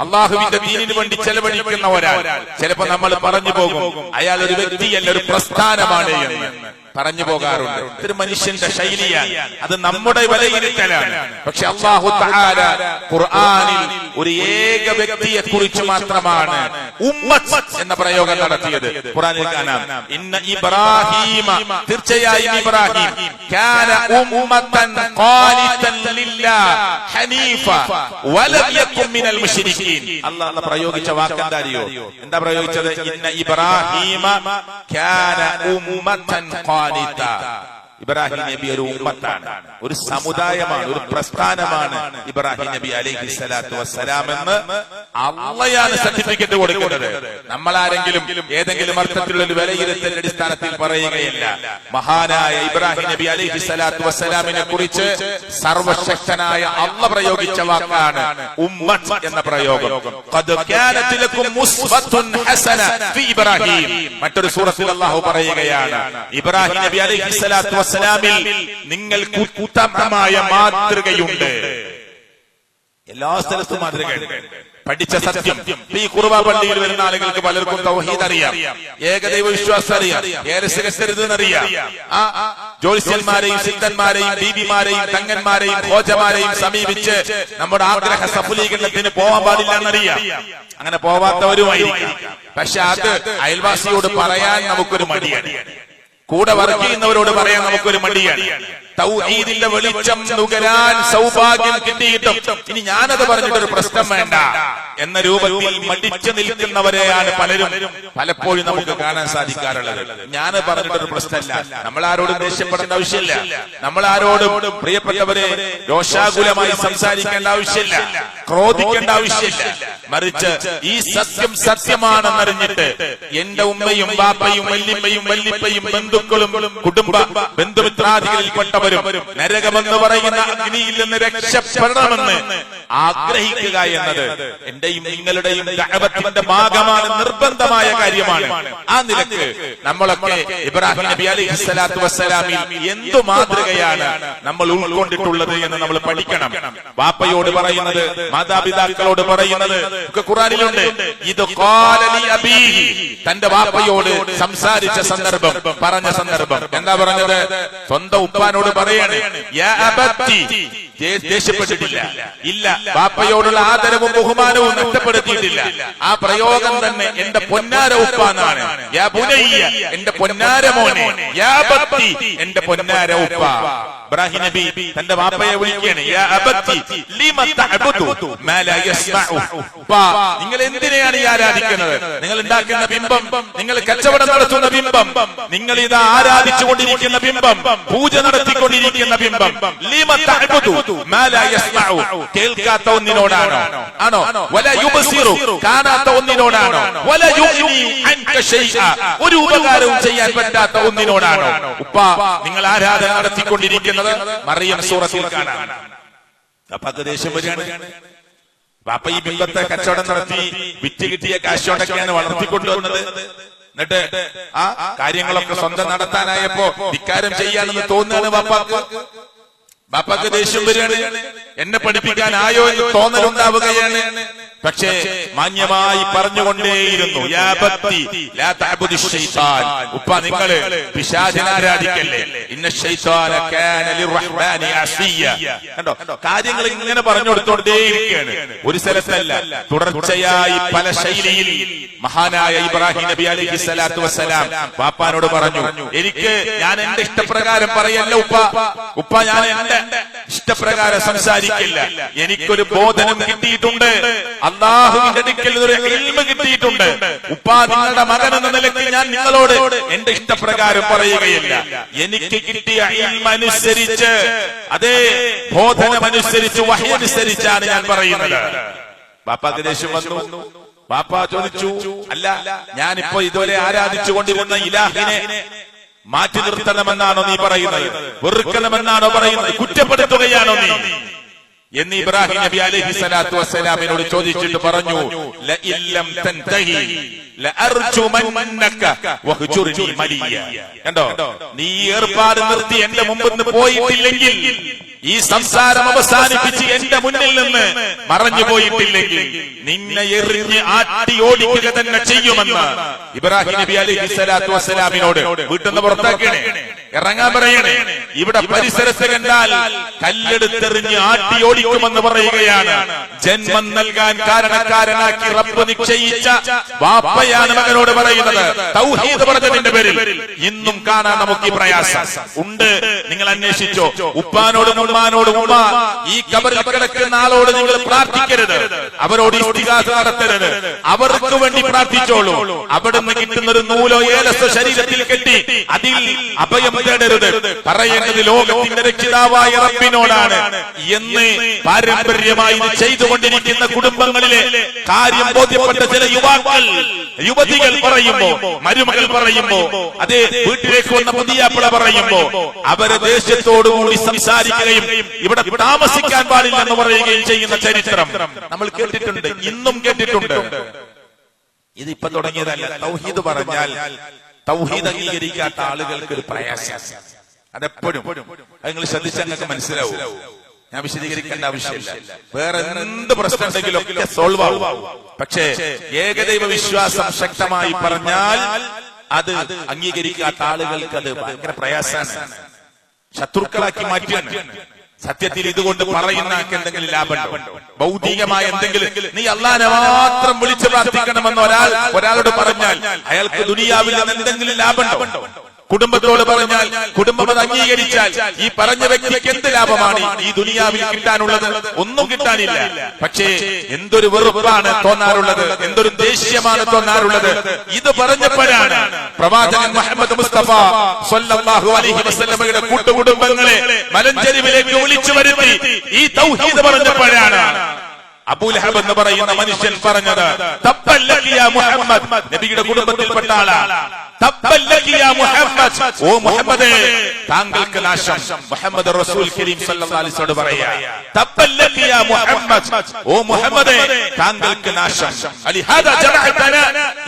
Speaker 1: അള്ളാഹുവിന്റെ ദീനിന് വേണ്ടി ചെലവഴിക്കുന്നവരാണ്. ചിലപ്പോ നമ്മൾ പറഞ്ഞു പോകും അയാൾ ഒരു വ്യക്തിയല്ല, ഒരു പ്രസ്ഥാനമാണ് എന്ന് പറഞ്ഞു പോകാറുണ്ട്. ഇതൊരു മനുഷ്യന്റെ ശൈലിയാണ്, അത് നമ്മുടെ വിലയിരുത്തലാണ്. പക്ഷെ അല്ലാഹു തആല ഖുർആനിൽ ഒരു ഏക വ്യക്തിയെ കുറിച്ച് മാത്രമാണ് ഉമ്മത്ത് എന്ന പ്രയോഗം നടത്തിയത്. ഖുർആനിൽ കാണാം, ഇന്ന ഇബ്രാഹീമ, തീർച്ചയായും ഇബ്രാഹിം, കാന ഉമ്മത്തൻ ഖാനിതൻ ലില്ലാഹി ഹനീഫ വലം യകുൻ മിനൽ മുശ്രിക്കീൻ. അല്ലാഹു പ്രയോഗിച്ച വാക്കെന്താ? എന്താ പ്രയോഗിച്ചത്? ഇന്ന ഇബ്രാഹീമ കാന ഉമ്മത്തൻ ഖാനിത. ഇബ്രാഹിം നബി ഒരു ഉമ്മത്താണ്, ഒരു സമുദായമാണ്, ഒരു പ്രസ്ഥാനമാണ് ഇബ്രാഹിം നബി അലൈഹി സ്വലാത്തു വസ്സലാം എന്ന് അള്ളയാണ് സർട്ടിഫിക്കറ്റ് കൊടുക്കുന്നത്. നമ്മളാരെങ്കിലും ഏതെങ്കിലും അർത്ഥത്തിലുള്ള ഒരു വിലയിരുത്തലിന്റെ അടിസ്ഥാനത്തിൽ പറയുകയല്ല. മഹാനായ ഇബ്രാഹിം നബി അലൈഹി സ്വലാത്തു വസ്സലാമിനെ കുറിച്ച് സർവശക്തനായ അള്ള പ്രയോഗിച്ച വാക്കാണ് ഉമ്മത്ത് എന്ന പ്രയോഗം. ഖദ് കാനത് ലക്കും ഉസ്വത്തുൻ ഹസന ഫി ഇബ്രാഹിം. മറ്റൊരു സൂറത്തിൽ അല്ലാഹു പറയുകയാണ്, ഇബ്രാഹിം നബി അലൈഹി സ്വലാത്തു വസ്സലാമിൽ നിങ്ങൾക്ക് ഉത്തമമായ മാതൃകയുണ്ട്. എല്ലാ സ്ഥലത്തും മാതൃകയുണ്ട്. പഠിച്ച സത്യം. ഈ ഖുർബ പള്ളിയിൽ വരുന്ന ആളുകൾക്ക് പലർക്കും തൗഹീദ് അറിയാം, ഏകദൈവ വിശ്വാസം അറിയാം, ഏരസ്യകരുതെന്നറിയാം. ആ ജ്യോത്സ്യന്മാരെയും സിദ്ധന്മാരെയും ബീബിമാരെയും തങ്ങന്മാരെയും ഖോജമാരെയും സമീപിച്ച് നമ്മുടെ ആഗ്രഹ സഫലീകരണത്തിന് പോവാൻ പാടില്ല എന്നറിയാം. അങ്ങനെ പോവാത്തവരുമായിരിക്കാം. പക്ഷെ അത് അയൽവാസിയോട് പറയാൻ നമുക്കൊരു മടിയാണ്, കൂടെ വർക്ക് ചെയ്യുന്നവരോട് പറയാൻ നമുക്കൊരു മടിയാണ്. തൗഹീദിന്റെ വെളിച്ചം നുകരാൻ സൗഭാഗ്യം കിട്ടിയിട്ടും ഇനി ഞാനത് പറഞ്ഞിട്ടൊരു പ്രശ്നം വേണ്ട എന്ന രൂപത്തിൽ മടിച്ചു നിൽക്കുന്നവരെയാണ് പലപ്പോഴും നമുക്ക് കാണാൻ സാധിക്കാറുള്ളത്. ഞാൻ പറഞ്ഞിട്ടൊരു പ്രശ്നമല്ല, നമ്മളാരോടും ദേഷ്യപ്പെടേണ്ട ആവശ്യമില്ല, നമ്മളാരോടും പ്രിയപ്പെട്ടവരെ രോഷാകുലമായി സംസാരിക്കേണ്ട ആവശ്യമില്ല, ക്രോധിക്കേണ്ട ആവശ്യമില്ല. മറിച്ച് ഈ സത്യം സത്യമാണെന്നറിഞ്ഞിട്ട് എന്റെ ഉമ്മയും ബാപ്പയും വല്യമ്മയും വല്ലിപ്പയും ബന്ധുക്കളും കുടുംബ ബന്ധുമിത്രാദികളിൽപ്പെട്ടവരും നരകമെന്ന് പറയുന്ന അഗ്നിയിൽ നിന്ന് രക്ഷപ്പെടണമെന്ന് ആഗ്രഹിക്കുക എന്നത് എന്റെയും നിങ്ങളുടെയും ദഅവത്തിന്റെ ഭാഗമാണ്, നിർബന്ധമായ കാര്യമാണ്. ആ നിലക്ക് നമ്മളൊക്കെ ഇബ്രാഹിം നബി അലൈഹി സ്വലാത്തു വസ്സലാമിൽ എന്തു മാതൃകയാണ് നമ്മൾ ഉൾക്കൊണ്ടിട്ടുള്ളത് എന്ന് നമ്മൾ പഠിക്കണം. ബാപ്പയോട് പറയുന്നത്, മാതാപിതാക്കളോട് പറയുന്നത് ഒക്കെ ഖുർആനിലുണ്ട്. ഇത് ഖാല ലി അബീഹി, തന്റെ ബാപ്പയോട് സംസാരിച്ച സന്ദർഭം, പറഞ്ഞ സന്ദർഭം എന്താ പറഞ്ഞത്? സ്വന്തം ഉപ്പാനോട് പറയാണ്, യാ അബത്തി, ദേഷ്യപ്പെട്ടിട്ടില്ല, ഇല്ല, ബാപ്പയോടുള്ള ആദരവും ബഹുമാനവും നഷ്ടപ്പെടുത്തിയിട്ടില്ല. ആ പ്രയോഗം തന്നെ എന്റെ പൊന്നാര ഉപ്പാന്നാണ്. യാ ബുനയ്യ, എന്റെ പൊന്നാര മോനെ, യാ അബത്തി, എന്റെ പൊന്നാര ഉപ്പ. ഇബ്രാഹിം നബി തന്റെ ബാപ്പയെ വിളിക്കുകയാണ്, യാ അബത്തി ലിമ തഅബുദു മാ ലാ യസ്മഉ. ഉപ്പാ, നിങ്ങൾ എന്തിനെയാണ് ഈ ആരാധിക്കുന്നത്? നിങ്ങൾ ഉണ്ടാക്കുന്ന ബിംബം, നിങ്ങൾ കച്ചവടം നടത്തുന്ന ബിംബം, നിങ്ങൾ ഇതാ ആരാധിച്ചുകൊണ്ടിരിക്കുന്ന ബിംബം, പൂജ നടത്തിക്കൊണ്ടിരിക്കുന്ന ബിംബം, ലിമ തഅബുദു മാ ലാ യസ്മഉ, കേൾക്കാത്ത ഒന്നിനോടാണോ? ആണോ? വലാ യുബ്സിറു, കാണാത്ത ഒന്നിനോടാണോ? വലാ യുഗ്നി അൻക ശൈഅ, ഒരു ഉപകാരവും ചെയ്യാൻ പറ്റാത്ത ഒന്നിനോടാണോ ഉപ്പാ നിങ്ങൾ ആരാധന നടത്തിക്കൊണ്ടിരിക്കുന്നത്? മറിയം സൂറത്തിൽ കാണാം. അപ്പൊ ദേഷ്യം വരികയാണ്. ബാപ്പ ഈ ബിംബത്തെ കച്ചവടം നടത്തി വിറ്റ് കിട്ടിയ കാശോടൊക്കെയാണ് വളർത്തിക്കൊണ്ടുവന്നത്. എന്നിട്ട് ആ കാര്യങ്ങളൊക്കെ സ്വന്തം നടത്താനായപ്പോ ധിക്കാരം ചെയ്യാനെന്ന് തോന്നുകയാണ് ബാപ്പാക്ക്. ബാപ്പാക്ക് ദേഷ്യം വരികയാണ്. എന്നെ പഠിപ്പിക്കാനായോ എന്ന് തോന്നലുണ്ടാവുകയാണ്. പക്ഷേ മാന്യമായി പറഞ്ഞുകൊണ്ടേയിരുന്നു, യാ ബത്തി ലാ തഅബുദി ശൈത്താൻ, ഉപ്പ നിങ്ങൾ പിശാചിനെ ആരാധിക്കല്ലേ, ഇന്ന ശൈത്താന കാന ലിർറഹ്മാനി അസിയ. കണ്ടോ, കാര്യങ്ങൾ ഇങ്ങനെ പറഞ്ഞു കൊടുത്തോണ്ടേയിരിക്കുകയാണ്. ഒരു സ്ഥലത്തല്ല, തുടർച്ചയായി പല ശൈലിയിൽ. മഹാനായ ഇബ്രാഹിം നബി അലൈഹി സ്വലാത്തു വസ്സലാം പാപ്പാനോട് പറഞ്ഞു, എനിക്ക് ഞാൻ എന്റെ ഇഷ്ടപ്രകാരം പറയല്ല ഉപ്പ, ഞാൻ എന്റെ ഇഷ്ടപ്രകാരം സംസാരിക്കില്ല. എനിക്കൊരു ബോധനം കിട്ടിയിട്ടുണ്ട്, അല്ലാഹുവിന്റെ അടുക്കൽ ഒരു ഇൽമ് കിട്ടിയിട്ടുണ്ട്. ഉപ്പാ, നിങ്ങളുടെ മകൻ എന്ന നിലയ്ക്ക് ഞാൻ നിങ്ങളോട് എന്റെ ഇഷ്ടപ്രകാരം പറയുകയില്ല. എനിക്ക് കിട്ടിയ ഇൽമനുസരിച്ച്, അതേ ബോധനമനുസരിച്ച്, വഹ്യനുസരിച്ചാണ് ഞാൻ പറയുന്നത്. ബാപ്പാക്ക് ദേഷ്യം വന്നു. ബാപ്പ ചോദിച്ചു, അല്ല, ഞാനിപ്പോ ഇതുവരെ ആരാധിച്ചു കൊണ്ടിരുന്ന ഇലാഹിനെ മാറ്റി നിർത്തണമെന്നാണോ നീ പറയുന്നത്? വെറുക്കണമെന്നാണോ പറയുന്നത്? കുറ്റപ്പെടുത്തുകയാണോ നീ എന്ന് ഇബ്രാഹിം നബി അലൈഹി സ്വലാത്തു വസ്സലാമിനോട് ചോദിച്ചിട്ട് പറഞ്ഞു, ലഇല്ലം തൻതഹി ലഅർജുമന്നക വഹ്ജുർനി മലിയ. കണ്ടോ, നീ ഏർപ്പാട് നിർത്തി എന്റെ മുമ്പിൽ നിന്ന് പോയിട്ടില്ലെങ്കിൽ, ഈ സംസാരം അവസാനിപ്പിച്ച് എന്റെ മുന്നിൽ നിന്ന് മറഞ്ഞു പോയിട്ടില്ലെങ്കിൽ നിന്നെ എറിഞ്ഞ് ആട്ടി ഓടിക്കുക തന്നെ ചെയ്യുമെന്ന് ഇബ്രാഹിം നബി അലൈഹി സ്വലാത്തു വസ്സലാമിനോട് വീട്ടിൽ നിന്ന് പുറത്താക്കണേ, ഇറങ്ങാൻ പറയണേ. ഇവിടെ പരിസരത്ത് കണ്ടാൽ കല്ലെടുത്തെറിഞ്ഞ് ആട്ടി ഓടിക്കുമെന്ന് പറയുകയാണ്. ജന്മം നൽകാൻ കാരണക്കാരനാക്കി റബ്ബ് നിശ്ചയിച്ച വാപ്പയാണ് മകനോട് പറയുന്നത് തൗഹീദ് പറഞ്ഞതിന്റെ പേരിൽ. ഇന്നും കാണാൻ നമുക്ക് ഈ പ്രയാസം ഉണ്ട്. നിങ്ങൾ അന്വേഷിച്ചോ, ഉപ്പാനോടും ഉമ്മാനോടും, ഉമ്മ ഈ ഖബറിൽ കിടക്കുന്ന ആളോട് നിങ്ങൾ പ്രാർത്ഥിക്കരുത്, അവരോട് ഇസ്തിഗാസ നടത്തരുത്, അവർക്ക് വേണ്ടി പ്രാർത്ഥിച്ചോളൂ. അവിടുന്ന് കിട്ടുന്ന ഒരു നൂലോ ഏലസോ ശരീരത്തിൽ കെട്ടി അതിൽ അഭയം തേടരുത്. പറയേണ്ടത് ലോകത്തിന്റെ രക്ഷിതാവായ റബ്ബിനോടാണ് എന്ന് പാരമ്പര്യമായി ചെയ്തുകൊണ്ടിരിക്കുന്ന കുടുംബങ്ങളിലെ കാര്യം ബോധ്യപ്പെട്ട ചില യുവതികൾ പറയുമ്പോ, മരുമകൾ പറയുമ്പോ, അതേ വീട്ടിലേക്ക് വന്ന പുതിയാപ്പിള പറയുമ്പോ അവരെ ദേഷ്യത്തോടുകൂടി സംസാരിക്കുകയും ഇവിടെ താമസിക്കാൻ പാടില്ലെന്ന് പറയുകയും ചെയ്യുന്ന ചരിത്രം നമ്മൾ കേട്ടിട്ടുണ്ട്, ഇന്നും കേട്ടിട്ടുണ്ട്. ഇതിപ്പോ തുടങ്ങിയതല്ല. തൗഹീദ് പറഞ്ഞാൽ തൗഹീദ് അംഗീകരിക്കാത്ത ആളുകൾക്ക് ഒരു പ്രയാസം, അതെപ്പോഴും നിങ്ങൾ ശ്രദ്ധിച്ചാൽ നിങ്ങൾക്ക് മനസ്സിലാവും. ഞാൻ വിശദീകരിക്കേണ്ട ആവശ്യമില്ല. വേറെ എന്ത് പ്രശ്നം ഉണ്ടെങ്കിലും ഒക്കെ സോൾവ് ആവും. പക്ഷേ ഏകദൈവ വിശ്വാസം ശക്തമായി പറഞ്ഞാൽ അത് അംഗീകരിക്കാത്ത ആളുകൾക്ക് അത് ഭയങ്കര പ്രയാസമാണ്, ശത്രുക്കളാക്കി മാറ്റിയാണ്. സത്യത്തിൽ ഇതുകൊണ്ട് പറയുന്ന എന്തെങ്കിലും ലാഭമുണ്ടോ? ഭൗതികമായ എന്തെങ്കിലും, നീ അല്ലാഹനെ മാത്രം വിളിച്ചു പ്രാർത്ഥിക്കണമെന്ന് ഒരാളോട് പറഞ്ഞാൽ അയാൾക്ക് ദുനിയാവിൽ എന്തെങ്കിലും ലാഭമുണ്ടോ? കുടുംബത്തോട് പറഞ്ഞാൽ, കുടുംബം അത് അംഗീകരിച്ചാൽ ഈ പറഞ്ഞ വ്യക്തിക്ക് എന്ത് ലാഭമാണ് ഈ ദുനിയാവിൽ കിട്ടാനുള്ളത്? ഒന്നും കിട്ടാനില്ല. പക്ഷേ എന്തൊരു വെറുപ്പാണ് തോന്നാറുള്ളത്, എന്തൊരു ദേഷ്യമാണ് തോന്നാറുള്ളത്. ഇത് പറഞ്ഞപ്പോഴാണ് പ്രവാചകൻ മുഹമ്മദ് മുസ്തഫ സ്വല്ലല്ലാഹു അലൈഹി വസല്ലമയുടെ കൂട്ടുകുടുംബങ്ങളെ മലഞ്ചെരിവിലേക്ക് വിളിച്ചു വരുത്തി ഈ തൗഹീദ് പറഞ്ഞപ്പോഴാണ് അബൂലഹബ് എന്ന് പറയുന്ന മനുഷ്യൻ പറഞ്ഞത്, തബ്ബൽ ലക യാ മുഹമ്മദ്. നബിയുടെ കുടുംബത്തിൽപ്പെട്ട ആളാണ്. തബ്ബൽ ലക യാ മുഹമ്മദ്, ഓ മുഹമ്മദേ താങ്കൾക്ക് നാശം. മുഹമ്മദ് റസൂൽ കരീം സല്ലല്ലാഹു അലൈഹി വസല്ലം പറയാ, തബ്ബൽ ലക യാ മുഹമ്മദ്, ഓ മുഹമ്മദേ താങ്കൾക്ക് നാശം. അലിഹാദാ ജമഅതനാ,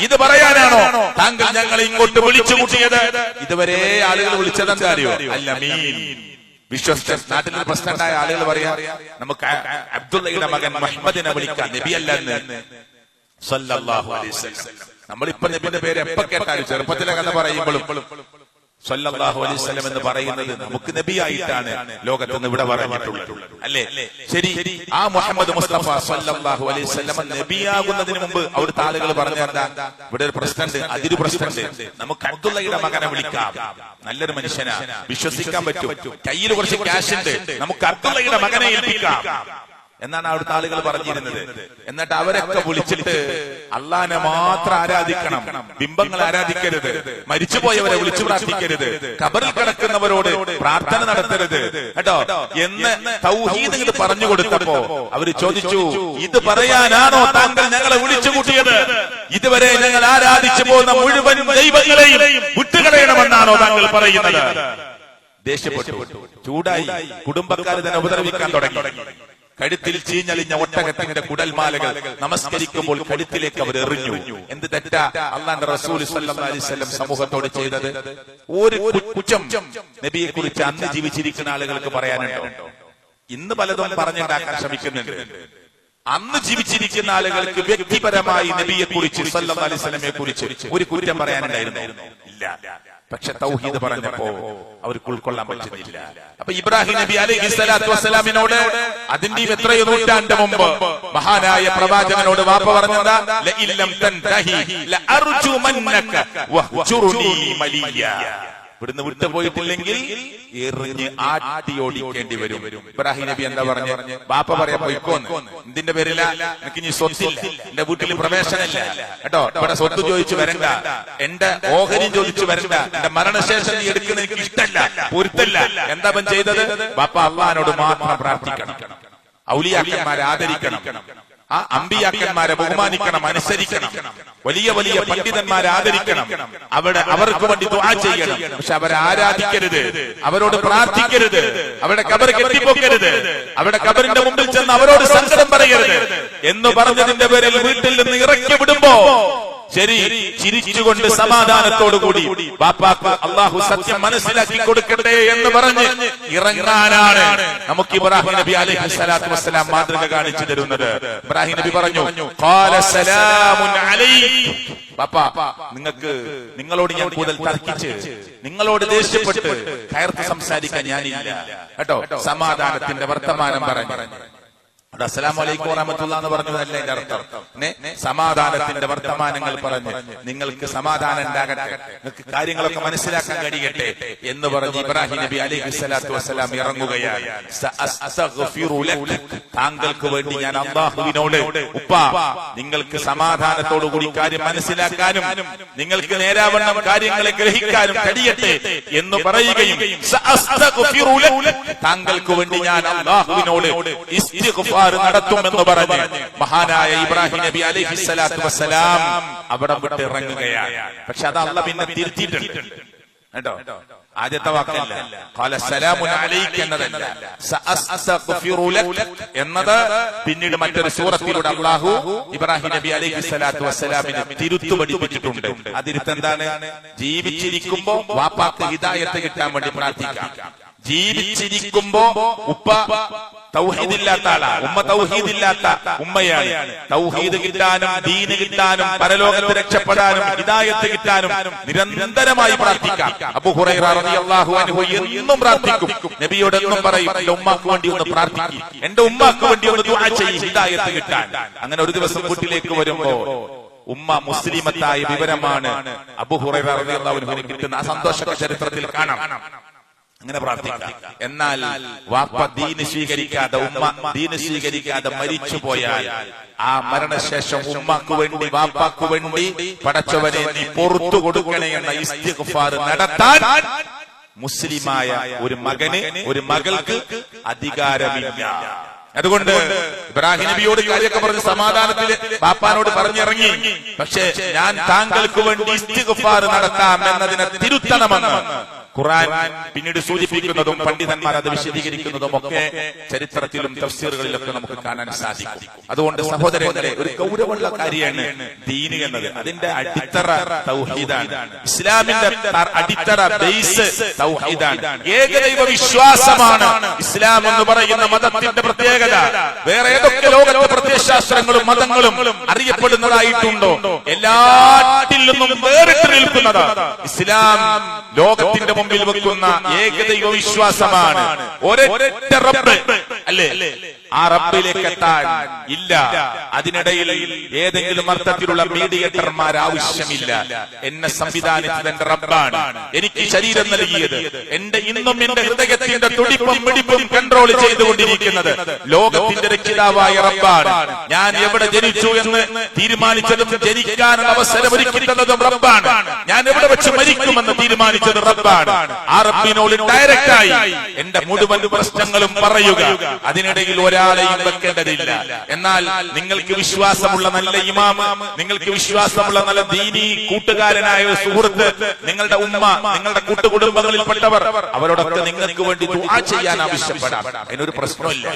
Speaker 1: ഇത് പറയാനാണോ താങ്കൾ ഞങ്ങളെ ഇങ്ങോട്ട് വിളിച്ചു കൂട്ടിയത്? ഇതുവരെ ആളുകൾ വിളിച്ചത് എന്താ അറിയോ? അൽ-അമീൻ, വിശ്വസ്തൻ. നാട്ടിൽ പ്രശ്നം ഉണ്ടായ ആളുകൾ പറയാ, നമുക്ക് അബ്ദുള്ളയുടെ മകൻ മുഹമ്മദിനെ വിളിക്കാം, നബിയല്ല എന്ന് സല്ലല്ലാഹു അലൈഹി വസല്ലം. നമ്മളിപ്പോ നബിയുടെ പേര് എപ്പോ കേട്ടാലും ചെറുപ്പത്തിലെ കഥ പറയുമ്പോഴും സല്ലല്ലാഹു അലൈഹി വസല്ലം എന്ന് പറയുന്നത് നമുക്ക് നബിയായിട്ടാണ് ലോകത്ത് നിന്ന് ഇവിടെ പറഞ്ഞിട്ടുള്ളത്, അല്ലേ? ശരി, ആ മുഹമ്മദ് മുസ്തഫ സല്ലല്ലാഹു അലൈഹി വസല്ലം നബിയാകുന്നതിന് മുമ്പ് അവിടുത്തെ ആളുകൾ പറഞ്ഞാ ഇവിടെ ഒരു പ്രശ്നമുണ്ട്, അതിരു പ്രശ്നമുണ്ട്, നമുക്ക് അബ്ദുള്ളയുടെ മകനെ വിളിക്കാം, നല്ലൊരു മനുഷ്യനാ, വിശ്വസിക്കാൻ പറ്റും, കയ്യിൽ കുറച്ച് ക്യാഷ് ഉണ്ട്, നമുക്ക് അബ്ദുള്ളയുടെ മകനെ ഏൽപ്പിക്കാം എന്നാണ് അവിടുത്തെ ആളുകൾ പറഞ്ഞിരുന്നത്. എന്നിട്ട് അവരൊക്കെ വിളിച്ചിട്ട് അള്ളാനെ മാത്രം ആരാധിക്കണം, ബിംബങ്ങൾ ആരാധിക്കരുത്, മരിച്ചുപോയവരെ വിളിച്ചു പ്രാർത്ഥിക്കരുത്, ഖബറിൽ കിടക്കുന്നവരോട് പ്രാർത്ഥന നടത്തരുത് കേട്ടോ എന്ന് തൗഹീദ് ഇങ്ങോട്ട് പറഞ്ഞു കൊടുത്തപ്പോ അവര് ചോദിച്ചു, ഇത് പറയാനാണോ താങ്കൾ ഞങ്ങളെ വിളിച്ചു കൂട്ടിയത്? ഇതുവരെ ഞങ്ങൾ ആരാധിച്ചു പോകുന്ന മുഴുവൻ ദൈവങ്ങളെയും വിട്ടുകളയണമെന്നാണോ താങ്കൾ പറയുന്നത്? ദേഷ്യപ്പെട്ടു, ചൂടായി, കുടുംബക്കാർ തന്നെ ഉപദ്രവിക്കാൻ തുടങ്ങി. കഴുത്തിൽ ചീഞ്ഞളിഞ്ഞ ഒട്ടകത്തിന്റെ കുടൽമാലകൾ നമസ്കരിക്കുമ്പോൾ കഴുത്തിലേക്ക് അവർ എറിഞ്ഞു. എന്ത് തെറ്റാ അല്ലാഹുവിന്റെ റസൂൽ സല്ലല്ലാഹു അലൈഹി വസല്ലം സമൂഹത്തോട് ചെയ്തത്? ഒരു കുറ്റം നബിയെ കുറിച്ച് അന്ന് ജീവിച്ചിരിക്കുന്ന ആളുകൾക്ക് പറയാനുണ്ടോ? ഇന്ന് പലതും പറഞ്ഞുണ്ടാക്കാൻ ശ്രമിക്കുന്നുണ്ട്. അന്ന് ജീവിച്ചിരിക്കുന്ന ആളുകൾക്ക് വ്യക്തിപരമായി നബിയെ കുറിച്ച് സല്ലല്ലാഹു അലൈഹി വസല്ലമയെ കുറിച്ച് ഒരു കുറ്റം പറയാനുണ്ടായിരുന്നു ഇല്ല. പക്ഷെ തൗഹീദ് പറഞ്ഞപ്പോ അവർക്ക് ഉൾക്കൊള്ളാൻ പറ്റുന്നില്ല. അപ്പൊ ഇബ്രാഹിം നബി അലൈഹി സ്വലാത്തു വസ്സലാമിനോട് അതിന്റെ എത്രയോ നൂറ്റാണ്ട് മുമ്പ് മഹാനായ പ്രവാചകനോട് വാപ്പ പറഞ്ഞതാ, ലഇല്ലം തൻതഹി ലഅർജുമന്നക വഹ്ജുർനി മലിയ. ഇവിടുന്ന് വിട്ടുപോയിട്ടില്ലെങ്കിൽ എറിഞ്ഞ് ആട്ടി ഓടിക്കേണ്ടി വരും. ഇബ്രാഹിം നബി എന്താ പറഞ്ഞു? ബാപ്പ പറയാ പോയിക്കോന്ന്. ഇതിന്റെ പേരില എനിക്ക് ഇനി സ്വത്തില്ല, എന്റെ വീട്ടിൽ പ്രവേശനമില്ല കേട്ടോ, ഇവിടെ സ്വത്ത് ചോദിച്ചു വരണ്ട, എന്റെ ഓഹരി ചോദിച്ചു വരണ്ട, എന്റെ മരണശേഷം നീ എടുക്കുന്ന എനിക്ക് ഇഷ്ടമല്ല, പൊരുത്തല്ല. എന്താ പൻ ചെയ്തത്? ബാപ്പ അള്ളാഹിനോട് മാത്രം പ്രാർത്ഥിക്കണം, ഔലിയാക്കന്മാരെ ആദരിക്കണം, ആ അമ്പിയാക്കന്മാരെ ബഹുമാനിക്കണം, അനുസരിക്കണം, വലിയ വലിയ പണ്ഡിതന്മാരെ ആദരിക്കണം, അവർക്ക് വേണ്ടി ദുആ ചെയ്യണം. പക്ഷെ അവരെ ആരാധിക്കരുത്, അവരോട് പ്രാർത്ഥിക്കരുത്, അവരുടെ ഖബർ കെട്ടിപ്പോക്കരുത്, അവരുടെ ഖബറിന്റെ മുമ്പിൽ ചെന്ന് അവരോട് സങ്കടം പറയരുത് എന്ന് പറഞ്ഞതിന്റെ പേരിൽ വീട്ടിൽ നിന്ന് ഇറക്കി വിടുമ്പോ ശരി ചിരിച്ചുകൊണ്ട് സമാധാനത്തോടുകൂടി ബാപ്പാക്ക് അള്ളാഹു സത്യം മനസ്സിലാക്കി കൊടുക്കട്ടെ എന്ന് പറഞ്ഞ് ഇറങ്ങാനാണ് നമുക്ക് ഇബ്രാഹിം നബി അലൈഹി സ്വലാത്തു വസ്സലാം മാതൃക കാണിച്ചു തരുന്നത്. ഇബ്രാഹിം നബി പറഞ്ഞു, ഖാല സലാമുൻ അലൈക്കും. ബാപ്പാ, നിങ്ങളോട് ഞാൻ കൂടുതൽ തർക്കിച്ച് നിങ്ങളോട് ദേഷ്യപ്പെട്ട് കയർത്ത് സംസാരിക്കാൻ ഞാനില്ല കേട്ടോ. സമാധാനത്തിന്റെ വർത്തമാനം പറഞ്ഞു. അസ്സലാമു അലൈക്കും വറഹ്മത്തുള്ളാഹി എന്ന് പറഞ്ഞതല്ല എന്റെ അർത്ഥം. സമാധാനത്തിന്റെ വർത്തമാനങ്ങൾ പറഞ്ഞ് നിങ്ങൾക്ക് സമാധാനം ഉണ്ടാകട്ടെ, നിങ്ങൾക്ക് കാര്യങ്ങളൊക്കെ മനസ്സിലാക്കാൻ കഴിയട്ടെ എന്ന് പറഞ്ഞ് ഇബ്രാഹിം നബി അലൈഹി സ്വലാത്തു വസ്സലാം ഇറങ്ങുകയാണ്. താങ്കൾക്ക് വേണ്ടി ഞാൻ അല്ലാഹുവിനോട്, ഉപ്പാ നിങ്ങൾക്ക് സമാധാനത്തോടുകൂടി കാര്യം മനസ്സിലാക്കാനും നിങ്ങൾക്ക് നേരാവണ്ണം കാര്യങ്ങളെ ഗ്രഹിക്കാനും കഴിയട്ടെ എന്ന് പറയുകയും താങ്കൾക്ക് വേണ്ടി ഞാൻ അല്ലാഹുവിനോട് ഇസ്തിഗ്ഫാർ നടത്തുമെന്ന് പറഞ്ഞ് മഹാനായ ഇബ്രാഹിം നബി അലൈഹി സ്വലാത്തു വസ്സലാം അവിടെ വിട്ട് ഇറങ്ങുകയാണ്. പക്ഷെ അത് അള്ളാഹ് പിന്നെ തിരുത്തിയിട്ടുണ്ട് കേട്ടോ. ആദ്യത്തെ വാക്കല്ല ഖാല സലാമുൻ അലൈക എന്നതല്ല, സഅസ്തഗ്ഫിറു ലക എന്നത് പിന്നീട് മറ്റൊരു സൂറത്തിലൂടെ അല്ലാഹു ഇബ്രാഹിം നബി അലൈഹി സ്വലാത്തു വസ്സലാമിനെ തിരുത്തു പഠിപ്പിച്ചിട്ടുണ്ട്. അതിരുത്തെന്താണ്? ജീവിച്ചിരിക്കുമ്പോ വാപ്പാക്ക് ഹിദായത്ത് കിട്ടാൻ വേണ്ടി പ്രാർത്ഥിക്കാം. ജീവിച്ചിരിക്കുമ്പോ ഉപ്പ തൗഹീദില്ലാത്ത ആളാ, ഉമ്മ തൗഹീദില്ലാത്ത ഉമ്മയാണ്. തൗഹീദ് കിട്ടാനും ദീന് കിട്ടാനും പരലോകത്ത് രക്ഷപ്പെടാനും ഹിദായത്ത് കിട്ടാനും നിരന്തരമായി പ്രാർത്ഥിക്കാം. അബൂ ഹുറൈറ റളിയല്ലാഹു അൻഹു എന്നും പ്രാർത്ഥിക്കും, നബിയോട് എന്നും പറയും, എന്റെ ഉമ്മാക്ക് വേണ്ടി ഒന്ന് പ്രാർത്ഥിക്കും, എന്റെ ഉമ്മാക്ക് വേണ്ടി ഒന്ന് ദുആ ചെയ്യ് ഹിദായത്ത് കിട്ടാൻ. അങ്ങനെ ഒരു ദിവസം വീട്ടിലേക്ക് വരുമ്പോ ഉമ്മ മുസ്ലിമത്തായ വിവരമാണ് അബൂ ഹുറൈറ റളിയല്ലാഹു അൻഹുവിന് കിട്ടുന്ന ആ സന്തോഷ ചരിത്രത്തിൽ കാണാം. അങ്ങനെ പ്രാർത്ഥിക്കാം. എന്നാൽ വാപ്പ ദീന് സ്വീകരിക്കാതെ, ഉമ്മ ദീന് സ്വീകരിക്കാതെ മരിച്ചു പോയാൽ ആ മരണശേഷം ഉമ്മക്ക് വേണ്ടി വാപ്പാക്ക് വേണ്ടി പടച്ചവനെ നീ പുറത്തു കൊടുക്കണേ എന്ന ഇസ്തിഗ്ഫാർ നടത്താൻ മുസ്ലിമായ ഒരു മകന് ഒരു മകൾക്ക് അധികാരമില്ല. അതുകൊണ്ട് ഇബ്രാഹിം നബിയോട് കാര്യമൊക്കെ പറഞ്ഞ് സമാധാനത്തിൽ ബാപ്പാനോട് പറഞ്ഞിറങ്ങി. പക്ഷേ ഞാൻ താങ്കൾക്ക് വേണ്ടി ഇസ്തിഗ്ഫാർ നടത്താം എന്നതിനെ തിരുത്തണമെന്ന് ഖുർആൻ പിന്നീട് സൂചിപ്പിക്കുന്നതും പണ്ഡിതന്മാർ അത് വിശദീകരിക്കുന്നതും ഒക്കെ ചരിത്രത്തിലും തഫ്സീറുകളിലൊക്കെ നമുക്ക് കാണാൻ സാധിക്കും. അതുകൊണ്ട് സഹോദരങ്ങളെ, ഒരു ഗൗരവമുള്ള കാര്യമാണ് ദീന് എന്നത്. അതിന്റെ അടിത്തറ തൗഹീദാണ്. ഇസ്ലാമിന്റെ അടിത്തറ ബേസ് തൗഹീദാണ്. ഏകദൈവ വിശ്വാസമാണ് ഇസ്ലാം എന്ന് പറയുന്ന മതത്തിന്റെ പ്രത്യേകത. വേറെ ഏതൊക്കെ ലോകത്തെ പ്രത്യയശാസ്ത്രങ്ങളും മതങ്ങളും അറിയപ്പെടുന്നതായിട്ടുണ്ടോ, എല്ലാറ്റിൽ നിന്നും വേറിട്ട് നിൽക്കുന്നത് ഇസ്ലാം ലോകത്തിന്റെ മുമ്പിൽ വെക്കുന്ന ഏകദൈവ വിശ്വാസമാണ്. ഒരൊറ്റ റബ്ബ് അല്ലേ, ആ റബ്ബിലേക്ക് എത്താൻ ഇല്ല. അതിനിടയിൽ ഏതെങ്കിലും അർത്ഥത്തിലുള്ള മീഡിയേറ്റർമാർ ആവശ്യമില്ല. എന്നെ സംവിധാനിച്ചത് എന്റെ റബ്ബാണ്. എനിക്ക് ശരീരം നൽകിയത്, എന്റെ ഇന്നും എന്റെ ഹൃദയത്തിന്റെ തുടിപ്പും മിടിപ്പും കൺട്രോൾ ചെയ്തുകൊണ്ടിരിക്കുന്നത് ലോകത്തിന്റെ രക്ഷിതാവായ റബ്ബാണ്. ഞാൻ എവിടെ ജനിച്ചു എന്ന് തീരുമാനിച്ചതും ജനിക്കാനുള്ള അവസരം ഒരുക്കിത്തന്നതും റബ്ബാണ്. ഞാൻ എവിടെ വെച്ച് മരിക്കുമെന്ന് തീരുമാനിച്ചത് റബ്ബാണ്. ആ റബ്ബിനോട് ഡയറക്റ്റായി എന്റെ മുഴുവൻ പ്രശ്നങ്ങളും പറയുക. അതിനിടയിൽ ഒരാളെയും വെക്കേണ്ടതില്ല. എന്നാൽ നിങ്ങൾക്ക് വിശ്വാസമുള്ള നല്ല ഇമാമ്, നിങ്ങൾക്ക് വിശ്വാസമുള്ള നല്ല ദീനി കൂട്ടുകാരനായ സുഹൃത്ത്, നിങ്ങളുടെ ഉമ്മ, നിങ്ങളുടെ കൂട്ടുകുടുംബങ്ങളിൽപ്പെട്ടവർ, അവരോടൊക്കെ നിങ്ങൾക്ക് വേണ്ടി ദുആ ചെയ്യാൻ ആവശ്യപ്പെടാം. അതിനൊരു പ്രശ്നമില്ല.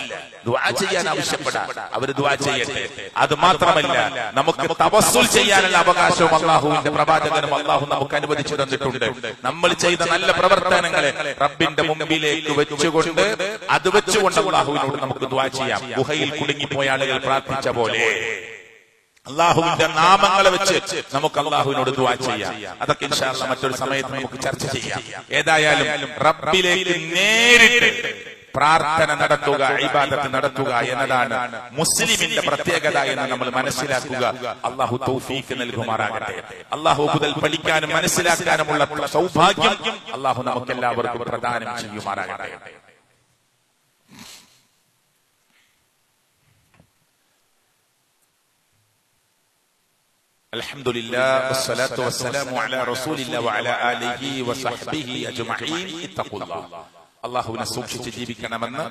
Speaker 1: ദുആ ചെയ്യാൻ ആവശ്യപ്പെടാം, അവർ ദുആ ചെയ്യട്ടെ. അത് മാത്രമല്ല, നമുക്ക് തവസ്സുൽ ചെയ്യാനുള്ള അവകാശവും അല്ലാഹുവിന്റെ പ്രവാചകനും അല്ലാഹു നമുക്ക് അനുവദിച്ചു തന്നിട്ടുണ്ട്. നമ്മൾ ചെയ്ത നല്ല പ്രവർത്തനങ്ങളെ റബ്ബിന്റെ മുമ്പിലേക്ക് വെച്ചുകൊണ്ട് അത് വെച്ചുകൊണ്ട് അല്ലാഹുവിനോട് നമുക്ക് ദുആ ചെയ്യാം. ഗുഹയിൽ കുടുങ്ങിപ്പോയ ആളുകൾ പ്രാർത്ഥിച്ച പോലെ അള്ളാഹുവിന്റെ നാമങ്ങളെ വെച്ച് നമുക്ക് അള്ളാഹുവിനോട് ദുആ ചെയ്യാം. അതൊക്കെ ഇൻഷാ അല്ലാഹ് മറ്റൊരു സമയത്ത് നമുക്ക് ചർച്ച ചെയ്യാം. ഏതായാലും റബ്ബിലേക്ക് നേരിട്ട് പ്രാർത്ഥന നടത്തുക, ഇബാദത്ത് നടത്തുക എന്നതാണ് മുസ്ലിമിന്റെ പ്രത്യേകത എന്ന് നമ്മൾ മനസ്സിലാക്കുക. അള്ളാഹു തൗഫീഖ് നൽകുമാറാകട്ടെ. അള്ളാഹു കൂടുതൽ പഠിക്കാനും മനസ്സിലാക്കാനുമുള്ള സൗഭാഗ്യം അള്ളാഹു നമുക്കെല്ലാവർക്കും പ്രദാനം ചെയ്യുമാറാകട്ടെ. അൽഹംദുലില്ലാഹ് വസ്സലാത്തു വസ്സലാമു അലാ റസൂലില്ലാഹി വഅലാ ആലിഹി വസഹ്ബിഹി അജ്മഈൻ. ഇത്തഖുല്ലാഹ്. അള്ളാഹുവിനെ സൂക്ഷിച്ച് ജീവിക്കണമെന്ന്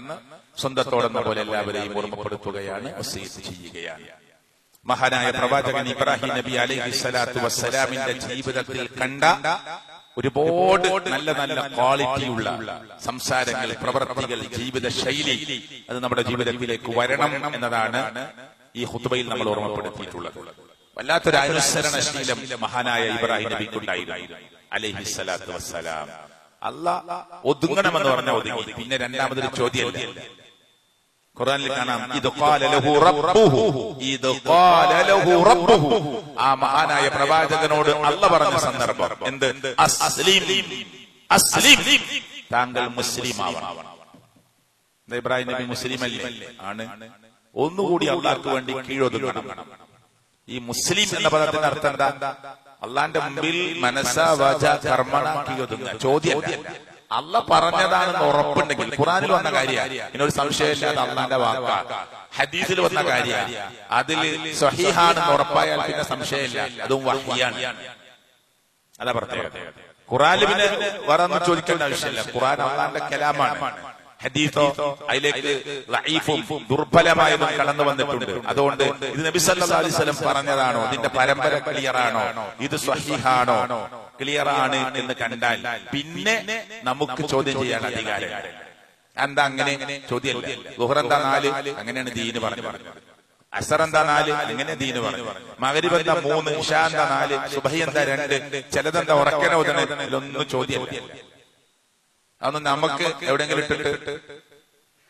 Speaker 1: സ്വന്തത്തോടെന്ന പോലെ എല്ലാവരെയും ഓർമ്മപ്പെടുത്തുകയാണ്, വസിയത്ത് ചെയ്യുകയാണ്. മഹാനായ പ്രവാചകൻ ഇബ്രാഹിം നബി അലൈഹി സ്വലാത്തു വസ്സലാമിന്റെ ജീവിതത്തിൽ കണ്ട ഒരുപാട് നല്ല നല്ല ക്വാളിറ്റിയുള്ള സംസാരങ്ങൾ, പ്രവർത്തികൾ, ജീവിത ശൈലി അത് നമ്മുടെ ജീവിതത്തിലേക്ക് വരണം എന്നതാണ് ഈ ഖുത്ബയിൽ നമ്മൾ ഓർമ്മപ്പെടുത്തിയിട്ടുള്ളത്. വല്ലാത്തൊരു അനുസരണശീലം മഹാനായ ഇബ്രാഹിം നബിക്കുണ്ടായിരുന്നു അലൈഹി സ്വലാത്തു വസ്സലാം. അല്ലാഹ് ഒതുങ്ങണമെന്ന് പറഞ്ഞ ഒതുങ്ങി. പിന്നെ രണ്ടാമതൊരു ചോദ്യമല്ല, ഖുർആനിൽ കാണാം, ഇദ് ഖാല ലഹു റബ്ബുഹു, ഇദ് ഖാല ലഹു റബ്ബുഹു. ആ മഹാനായ പ്രവാചകനോട് അല്ലാഹ് പറഞ്ഞ സന്ദർഭം എന്ത്? അസ്ലിം, അസ്ലിം, താങ്കൾ മുസ്ലിം ആവണം. ഇബ്രാഹിം നബി മുസ്ലിം അല്ലേ? ആണ്. ഒന്നുകൂടി അല്ലാഹ്ക്ക് വേണ്ടി കീഴൊതുങ്ങണം. ഈ മുസ്ലിം എന്ന പദത്തിന്റെ അർത്ഥം എന്താ? അള്ളാന്റെ മുമ്പിൽ മനസ്സ വാച കർമ്മണ കീഴൊതുങ്ങുക. ചോദ്യമല്ല, അള്ളാഹ് പറഞ്ഞതാണെന്ന് ഉറപ്പുണ്ടെങ്കിൽ, ഖുർആനിൽ വന്ന കാര്യമാണ്, ഇതിനൊരു സംശയമില്ലാതെ അള്ളാന്റെ വാക്കാ, ഹദീസിൽ വന്ന കാര്യമാണ്, അതിൽ സ്വഹീഹാണെന്ന് ഉറപ്പായാൽ പിന്നെ സംശയമില്ല, അതും വഹ്യാണ്. അതാ പ്രത്യേകത. ഖുർആനിൽ പിന്നെ വേറെ ഒന്നും ചോദിക്കേണ്ട ആവശ്യമില്ല. ഖുർആൻ അള്ളാന്റെ കലാമാണ്. ഹദീസോ അതിലേക്ക് ലഈഫും ദുർബലമായതും കടന്നു വന്നിട്ടുണ്ട്. അതുകൊണ്ട് ഇത് നബി സല്ലല്ലാഹു അലൈഹി വസല്ലം പറഞ്ഞതാണോ, ഇതിന്റെ പരമ്പര ക്ലിയറാണോ, ഇത് സ്വഹീഹാണോ, ക്ലിയറാണ് എന്ന് കണ്ടാൽ പിന്നെ നമുക്ക് ചോദ്യം ചെയ്യാൻ അധികാരം. എന്താ അങ്ങനെ? ചോദ്യമല്ല. ളുഹർ എന്താ 4? അങ്ങനെയാണ് ദീന് പറഞ്ഞു. അസർ എന്താ 4? അങ്ങനെ ദീന് പറഞ്ഞു. മഗ്രിബ് എന്താ 3? ഇശാ എന്താ 4? സുബ്ഹി എന്താ 2? ചിലതെന്താ ഉറക്കനോദന? ഇതൊന്നും ചോദ്യമല്ല. അതൊന്നും നമുക്ക് എവിടെയെങ്കിലും ഇട്ടിട്ട്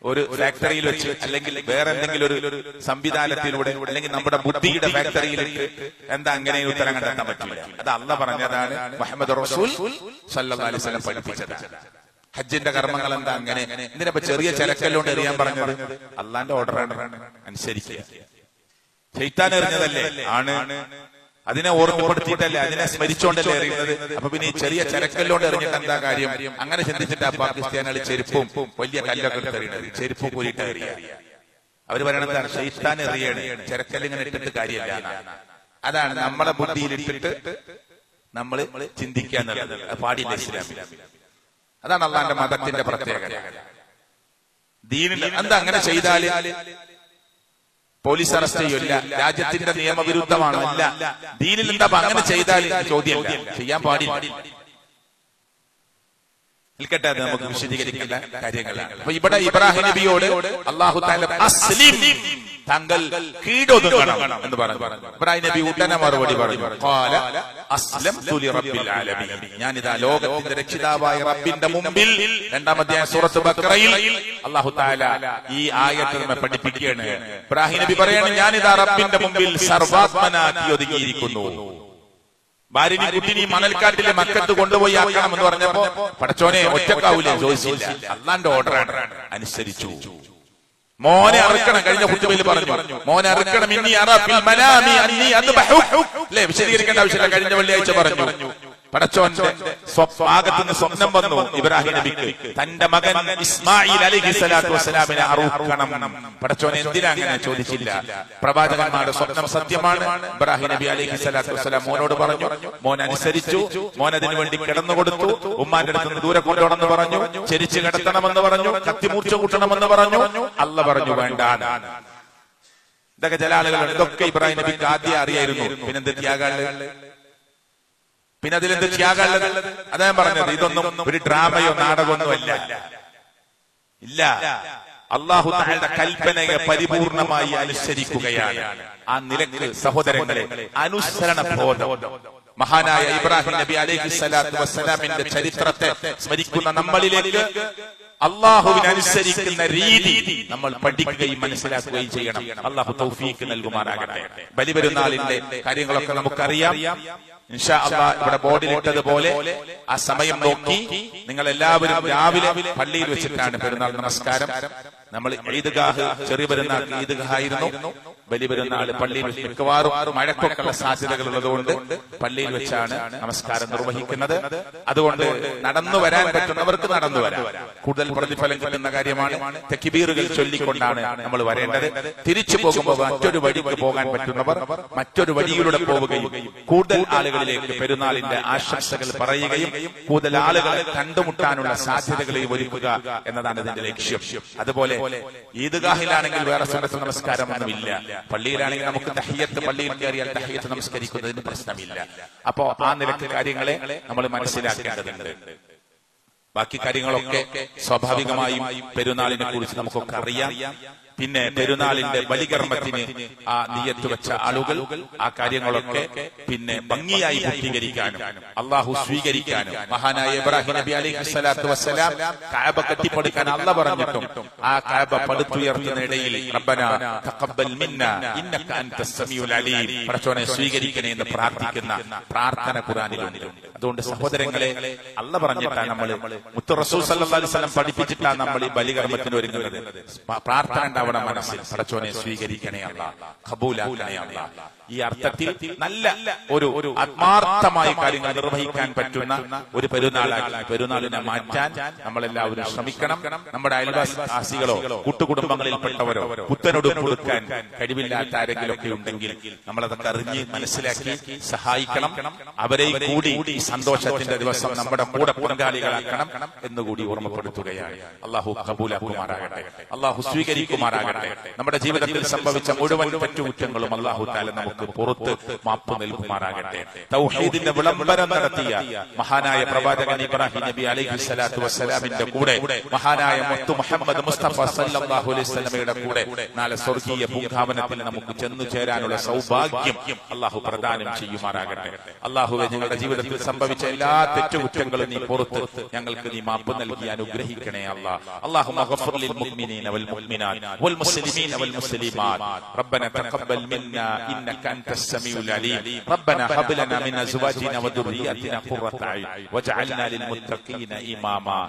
Speaker 1: ഒരു ഫാക്ടറിയിൽ വെച്ച് അല്ലെങ്കിൽ വേറെ എന്തെങ്കിലും ഒരു സംവിധാനത്തിലൂടെ അല്ലെങ്കിൽ നമ്മുടെ ബുദ്ധിയുടെ ഫാക്ടറിയിലിട്ട് എന്താ അങ്ങനെ ഉത്തരം കണ്ടെത്താൻ പറ്റില്ല. അത് അള്ളാഹ് പറഞ്ഞതാണ്, മുഹമ്മദ് റസൂൽ സല്ലല്ലാഹു അലൈഹി വസല്ലം പഠിപ്പിച്ചതാണ്. ഹജ്ജിന്റെ കർമ്മങ്ങൾ എന്താ അങ്ങനെ? എന്തിനാ ചെറിയ ചരക്കല്ലോണ്ട് എറിയാൻ പറഞ്ഞത്? അള്ളാന്റെ ഓർഡറാണ്, അനുസരിക്കുക. ശൈത്താൻ എറിഞ്ഞതല്ലേ? ആണ്. അതിനെ ഓർമ്മപ്പെടുത്തിയിട്ടല്ലേ, അതിനെ സ്മരിച്ചോണ്ടല്ലേ എറിയുന്നത്. അപ്പൊ പിന്നെ ഈ ചെറിയ ചരക്കല്ലോണ്ട് എറിഞ്ഞിട്ട് എന്താ കാര്യം? അങ്ങനെ ചിന്തിച്ചിട്ടാ പാകിസ്ഥാനികൾ ചെരുപ്പും വലിയ കല്ലൊക്കെ എടുത്തെറിയുന്നത്, ചെരുപ്പ് കൂരിട്ട് എറിയ. അവര് പറയണതാണ് ശൈത്താൻ എറിയാണ്, ചരക്കല്ലിങ്ങനെ ഇട്ടിട്ട് കാര്യമില്ല. അതാണ് നമ്മളെ ബുദ്ധിയിൽ ഇട്ടിട്ട് നമ്മൾ ചിന്തിക്കുക എന്നുള്ളത്. പാടില്ല ഇസ്ലാമിൽ. അതാണ് അള്ളാന്റെ മതത്തിന്റെ പ്രത്യേകത. ദീനിൽ എന്താ അങ്ങനെ ചെയ്താല് പോലീസ് അറസ്റ്റ് ചെയ്യില്ല, രാജ്യത്തിന്റെ നിയമവിരുദ്ധമാണോ? അല്ല. ദീനിൽ എന്താ അങ്ങനെ ചെയ്താൽ? ചോദ്യമല്ല, ചെയ്യാൻ പാടില്ല. നിൽക്കട്ടെ, അത് നമുക്ക് വിശദീകരിക്കേണ്ട കാര്യങ്ങളാണ്. അപ്പൊ ഇവിടെ ഇബ്രാഹിം നബിയോട് അല്ലാഹു തആല അസ്ലിം, താങ്കൾ കീഴൊതുങ്ങണം എന്ന് പറഞ്ഞു. ഇബ്രാഹിം നബി ഉടനെ മറുപടി പറഞ്ഞു, ഖാല അസ്ലംതു ലിറബ്ബിൽ ആലമീൻ. ഞാനിതാ ലോകത്തിന്റെ രക്ഷിതാവായ റബ്ബിന്റെ മുമ്പിൽ. രണ്ടാം അധ്യായം സൂറത്ത് ബഖറയിൽ അല്ലാഹു തആല ഈ ആയത്ത് നമ്മെ പഠിപ്പിക്കുകയാണ്. ഇബ്രാഹിം നബി പറയാണ്, ഞാനിതാ റബ്ബിന്റെ മുമ്പിൽ സർവാത്മനാക്കി ഒതുങ്ങിയിരിക്കുന്നു. ഭാര്യയും കുട്ടിനെയും മണൽക്കാട്ടിലെ മക്കത്ത് കൊണ്ടുപോയി ആക്കണം എന്ന് പറഞ്ഞപ്പോ പടച്ചോനെ ഒറ്റക്കാവൂലേ? ചോദിച്ചില്ല. അള്ളാന്റെ ഓർഡറാണ്, അനുസരിച്ചു. മോനെ അറുക്കണം. കഴിഞ്ഞ ഖുത്ബയിൽ പറഞ്ഞു, മോനെ അറുക്കണം. ഇന്നി അറാ ഫിൽ മനാമി അന്നി അദ്ബഹു. അല്ലേ? വിശദീകരിക്കേണ്ട ആവശ്യമില്ല. കഴിഞ്ഞ വെള്ളിയാഴ്ച പറഞ്ഞു. പടച്ചോന്റെ ഭാഗത്തുനിന്ന് സ്വപ്നം വന്നു ഇബ്രാഹിം നബിക്ക്, തന്റെ മകൻ ഇസ്മായിൽ അലൈഹി സ്വലാത്തു വസ്സലാമിനെ അറുക്കണം. പടച്ചോനെ എന്തിനാ അങ്ങനെ? ചോദിച്ചില്ല. പ്രവാചകന്മാരുടെ സ്വപ്നം സത്യമാണ്. ഇബ്രാഹിം നബി അലൈഹി സ്വലാത്തു വസ്സലാം മോനോട് പറഞ്ഞു, മോൻ അനുസരിച്ചു. മോൻ അതിനു വേണ്ടി കിടന്നു കൊടുത്തു. ഉമ്മാന്റെ അടുത്ത് നിന്ന് ദൂരെ കൊണ്ടുപോകണമെന്ന് പറഞ്ഞു, ചെരിച്ച് കിടത്തണമെന്ന് പറഞ്ഞു, കത്തിമൂർച്ച കൂട്ടണമെന്ന് പറഞ്ഞു. അല്ല പറഞ്ഞു വേണ്ട. ഇതൊക്കെ ചില ആളുകളുണ്ട്. ഇതൊക്കെ ഇബ്രാഹിം നബിക്ക് ആദ്യം അറിയായിരുന്നു. പിന്നെന്ത് ത്യാഗമുള്ളത്? പിന്നെ അതിലെന്ത് ത്യാഗമുള്ളത്? അതാ ഞാൻ പറഞ്ഞത്, ഇതൊന്നും ഒരു ഡ്രാമയോ നാടകമൊന്നും അല്ല. ഇല്ല, അല്ലാഹു തആലയുടെ കൽപ്പനയെ പരിപൂർണമായി അനുസരിക്കുകയാണ്. ആ നിലക്ക് സഹോദരങ്ങളെ, അനുസരണ ബോധം. മഹാനായ ഇബ്രാഹിം നബി അലൈഹി സ്വലാത്തു വസ്സലാമിന്റെ ചരിത്രത്തെ സ്മരിക്കുന്ന നമ്മളിലേക്ക് അള്ളാഹുവിനനുസരിക്കുന്ന രീതി നമ്മൾ പഠിക്കുകയും മനസ്സിലാക്കുകയും ചെയ്യണം. അള്ളാഹു തൗഫീഖ് നൽകുമാറാകട്ടെ. ബലിപെരുന്നാളിന്റെ കാര്യങ്ങളൊക്കെ നമുക്കറിയാം. ഇൻഷാ അല്ലാഹ് ഇവിടെ ബോർഡിലിട്ടതുപോലെ ആ സമയം നോക്കി നിങ്ങൾ എല്ലാവരും രാവിലെ പള്ളിയിൽ വെച്ചിട്ടാണ് പെരുന്നാൾ നമസ്കാരം. നമ്മൾ ഈദ്ഗാഹ്, ചെറിയ പെരുന്നാൾ ഈദ്ഗാഹ് ആയിരുന്നു. വലിയ പെരുന്നാൾ പള്ളിയിൽ മിക്കവാറും മഴക്കൊക്കെയുള്ള സാധ്യതകൾ ഉള്ളതുകൊണ്ട് പള്ളിയിൽ വെച്ചാണ് നമസ്കാരം നിർവഹിക്കുന്നത്. അതുകൊണ്ട് നടന്നു വരാൻ പറ്റുന്നവർക്ക് നടന്നു വരാം. കൂടുതൽ പ്രതിഫലം കിട്ടുന്ന കാര്യമാണ്. തക്ബീറുകൾ ചൊല്ലിക്കൊണ്ടാണ് നമ്മൾ വരേണ്ടത്. തിരിച്ചു പോകുമ്പോൾ മറ്റൊരു വഴിക്ക് പോകാൻ പറ്റുന്നവർ മറ്റൊരു വഴിയിലൂടെ പോവുകയും കൂടുതൽ ആളുകളിലേക്ക് പെരുന്നാളിന്റെ ആശംസകൾ പറയുകയും കൂടുതൽ ആളുകളെ കണ്ടുമുട്ടാനുള്ള സാധ്യതകളെയും ഒരുക്കുക എന്നതാണ് ഇതിന്റെ ലക്ഷ്യം. അതുപോലെ ഈദ്ഗാഹിലാണെങ്കിൽ വേറെ സുന്നത്ത് നമസ്കാരം ഒന്നുമില്ല. പള്ളിയിലാണെങ്കിൽ നമുക്ക് തഹിയ്യത്ത്, പള്ളിയിൽ കയറിയാൽ തഹിയ്യത്ത് നമസ്കരിക്കുന്നതിന് പ്രശ്നമില്ല. അപ്പോ ആ നിലക്ക് കാര്യങ്ങളെ നമ്മൾ മനസ്സിലാക്കേണ്ടതുണ്ട്. ബാക്കി കാര്യങ്ങളൊക്കെ സ്വാഭാവികമായും പെരുന്നാളിനെ കുറിച്ച് നമുക്കൊക്കെ അറിയാം. പിന്നെ പെരുന്നാളിന്റെ ബലികർമ്മത്തിന് ആ നിയ്യത്ത് വെച്ച ആളുകൾ ആ കാര്യങ്ങളൊക്കെ പിന്നെ ഭംഗിയായി പൂർത്തീകരിക്കാനും അള്ളാഹു സ്വീകരിക്കാനും മഹാനായ ഇബ്രാഹിം നബി അലൈഹി സ്വലാത്തു വസ്സലാം കഅബ കെട്ടിപ്പടുക്കാൻ അല്ലാഹ് പറഞ്ഞിട്ടും ആ കഅബ പടുത്തുയർത്തുന്നതിനിടയിൽ റബ്ബനാ തഖബ്ബൽ മിന്നാ ഇന്നക അൻതസ് സമീഉൽ അലീം, പടച്ചോനെ സ്വീകരിക്കണേ എന്ന് പ്രാർത്ഥിക്കുന്ന പ്രാർത്ഥന ഖുർആനിലുണ്ട്. അതുകൊണ്ട് സഹോദരങ്ങളെ, അല്ലാഹ് പറഞ്ഞിട്ടാണ് നമ്മൾ, മുത്ത് റസൂൽ സല്ലല്ലാഹു അലൈഹി വസല്ലം പഠിപ്പിച്ചിട്ടാണ് നമ്മൾ ഈ ബലികർമ്മത്തിന് ഒരുങ്ങുന്നത്. പ്രാർത്ഥന അവിടെ മനസ്സിൽ, പടച്ചോനെ സ്വീകരിക്കണേ അല്ലാഹ്, ഖബൂലാക്കണേ അല്ലാഹ്. ഈ അർത്ഥത്തിൽ നല്ല ഒരു ആത്മാർത്ഥമായ കാര്യങ്ങൾ നിർവഹിക്കാൻ പറ്റുന്ന ഒരു പെരുന്നാളാക്കി പെരുന്നാളിനെ മാറ്റാൻ നമ്മളെല്ലാവരും ശ്രമിക്കണം. നമ്മുടെ അയൽവാസികളോ കൂട്ടുകുടുംബങ്ങളിൽപ്പെട്ടവരോ പുത്തനോട് കൊടുക്കാൻ കഴിവില്ലാത്ത ആരെങ്കിലുമൊക്കെ ഉണ്ടെങ്കിൽ നമ്മളതൊക്കെ അറിഞ്ഞ് മനസ്സിലാക്കി സഹായിക്കണം. അവരെയും കൂടി ഈ സന്തോഷത്തിന്റെ ദിവസം നമ്മുടെ കൂടെ പങ്കാളികളാക്കണം എന്നുകൂടി ഓർമ്മപ്പെടുത്തുകയാണ്. അള്ളാഹു ഖബൂലാക്കുമാറാകട്ടെ, അള്ളാഹു സ്വീകരിക്കുമാറാകട്ടെ. നമ്മുടെ ജീവിതത്തിൽ സംഭവിച്ച മുഴുവൻ തെറ്റുകുറ്റങ്ങളും അള്ളാഹു തആല നമുക്ക് പുറത്ത് മാപ്പ് നൽകുമാറാകട്ടെ. തൗഹീദിന്റെ വിളംബരം നടത്തിയ മഹാനായ പ്രവാചകൻ ഇബ്രാഹിം നബി അലൈഹി സ്വലാത്തു വസ്സലാമിന്റെ കൂടെ മഹാനായ മുത്തു മുഹമ്മദ് മുസ്തഫ സല്ലല്ലാഹു അലൈഹി വസല്ലമയുടെ കൂടെ നാളെ സ്വർഗീയ പൂങ്കാവനത്തിൽ നമുക്ക് ചെന്നു ചേരാനുള്ള സൗഭാഗ്യം അള്ളാഹു പ്രദാനം ചെയ്യുമാറാകട്ടെ. അള്ളാഹുവേ, ഞങ്ങളുടെ ജീവിതത്തിൽ സംഭവിച്ച എല്ലാ തെറ്റുകുറ്റങ്ങളും നീ പുറത്ത് ഞങ്ങൾക്ക് നീ മാപ്പ് നൽകി അനുഗ്രഹിക്കണേ അല്ലാഹ്. അല്ലാഹുമ്മ ഗഫിർ ലിൽ മുഅ്മിനീന വൽ മുഅ്മിനാത്ത് വൽ മുസ്ലിമീന വൽ മുസ്ലിമാത്ത്. റബ്ബനാ തഖബ്ബൽ മിന്നാ ഇന്നക അൻതസ് സമീഉൽ അലീം. റബ്ബനാ ഹബ് ലനാ മിൻ അസ്വാജിനാ വദുർരിയ്യാതിനാ ഖുർറത അയ്ൻ വജ്അൽനാ ലിൽ മുത്തഖീന ഇമാമാ.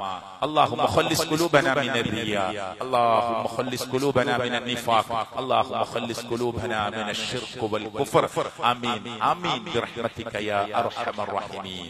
Speaker 1: اللهم خلص قلوبنا من الرياء، اللهم خلص قلوبنا من النفاق، اللهم خلص قلوبنا من الشرك والكفر. آمين آمين برحمتك يا أرحم الراحمين.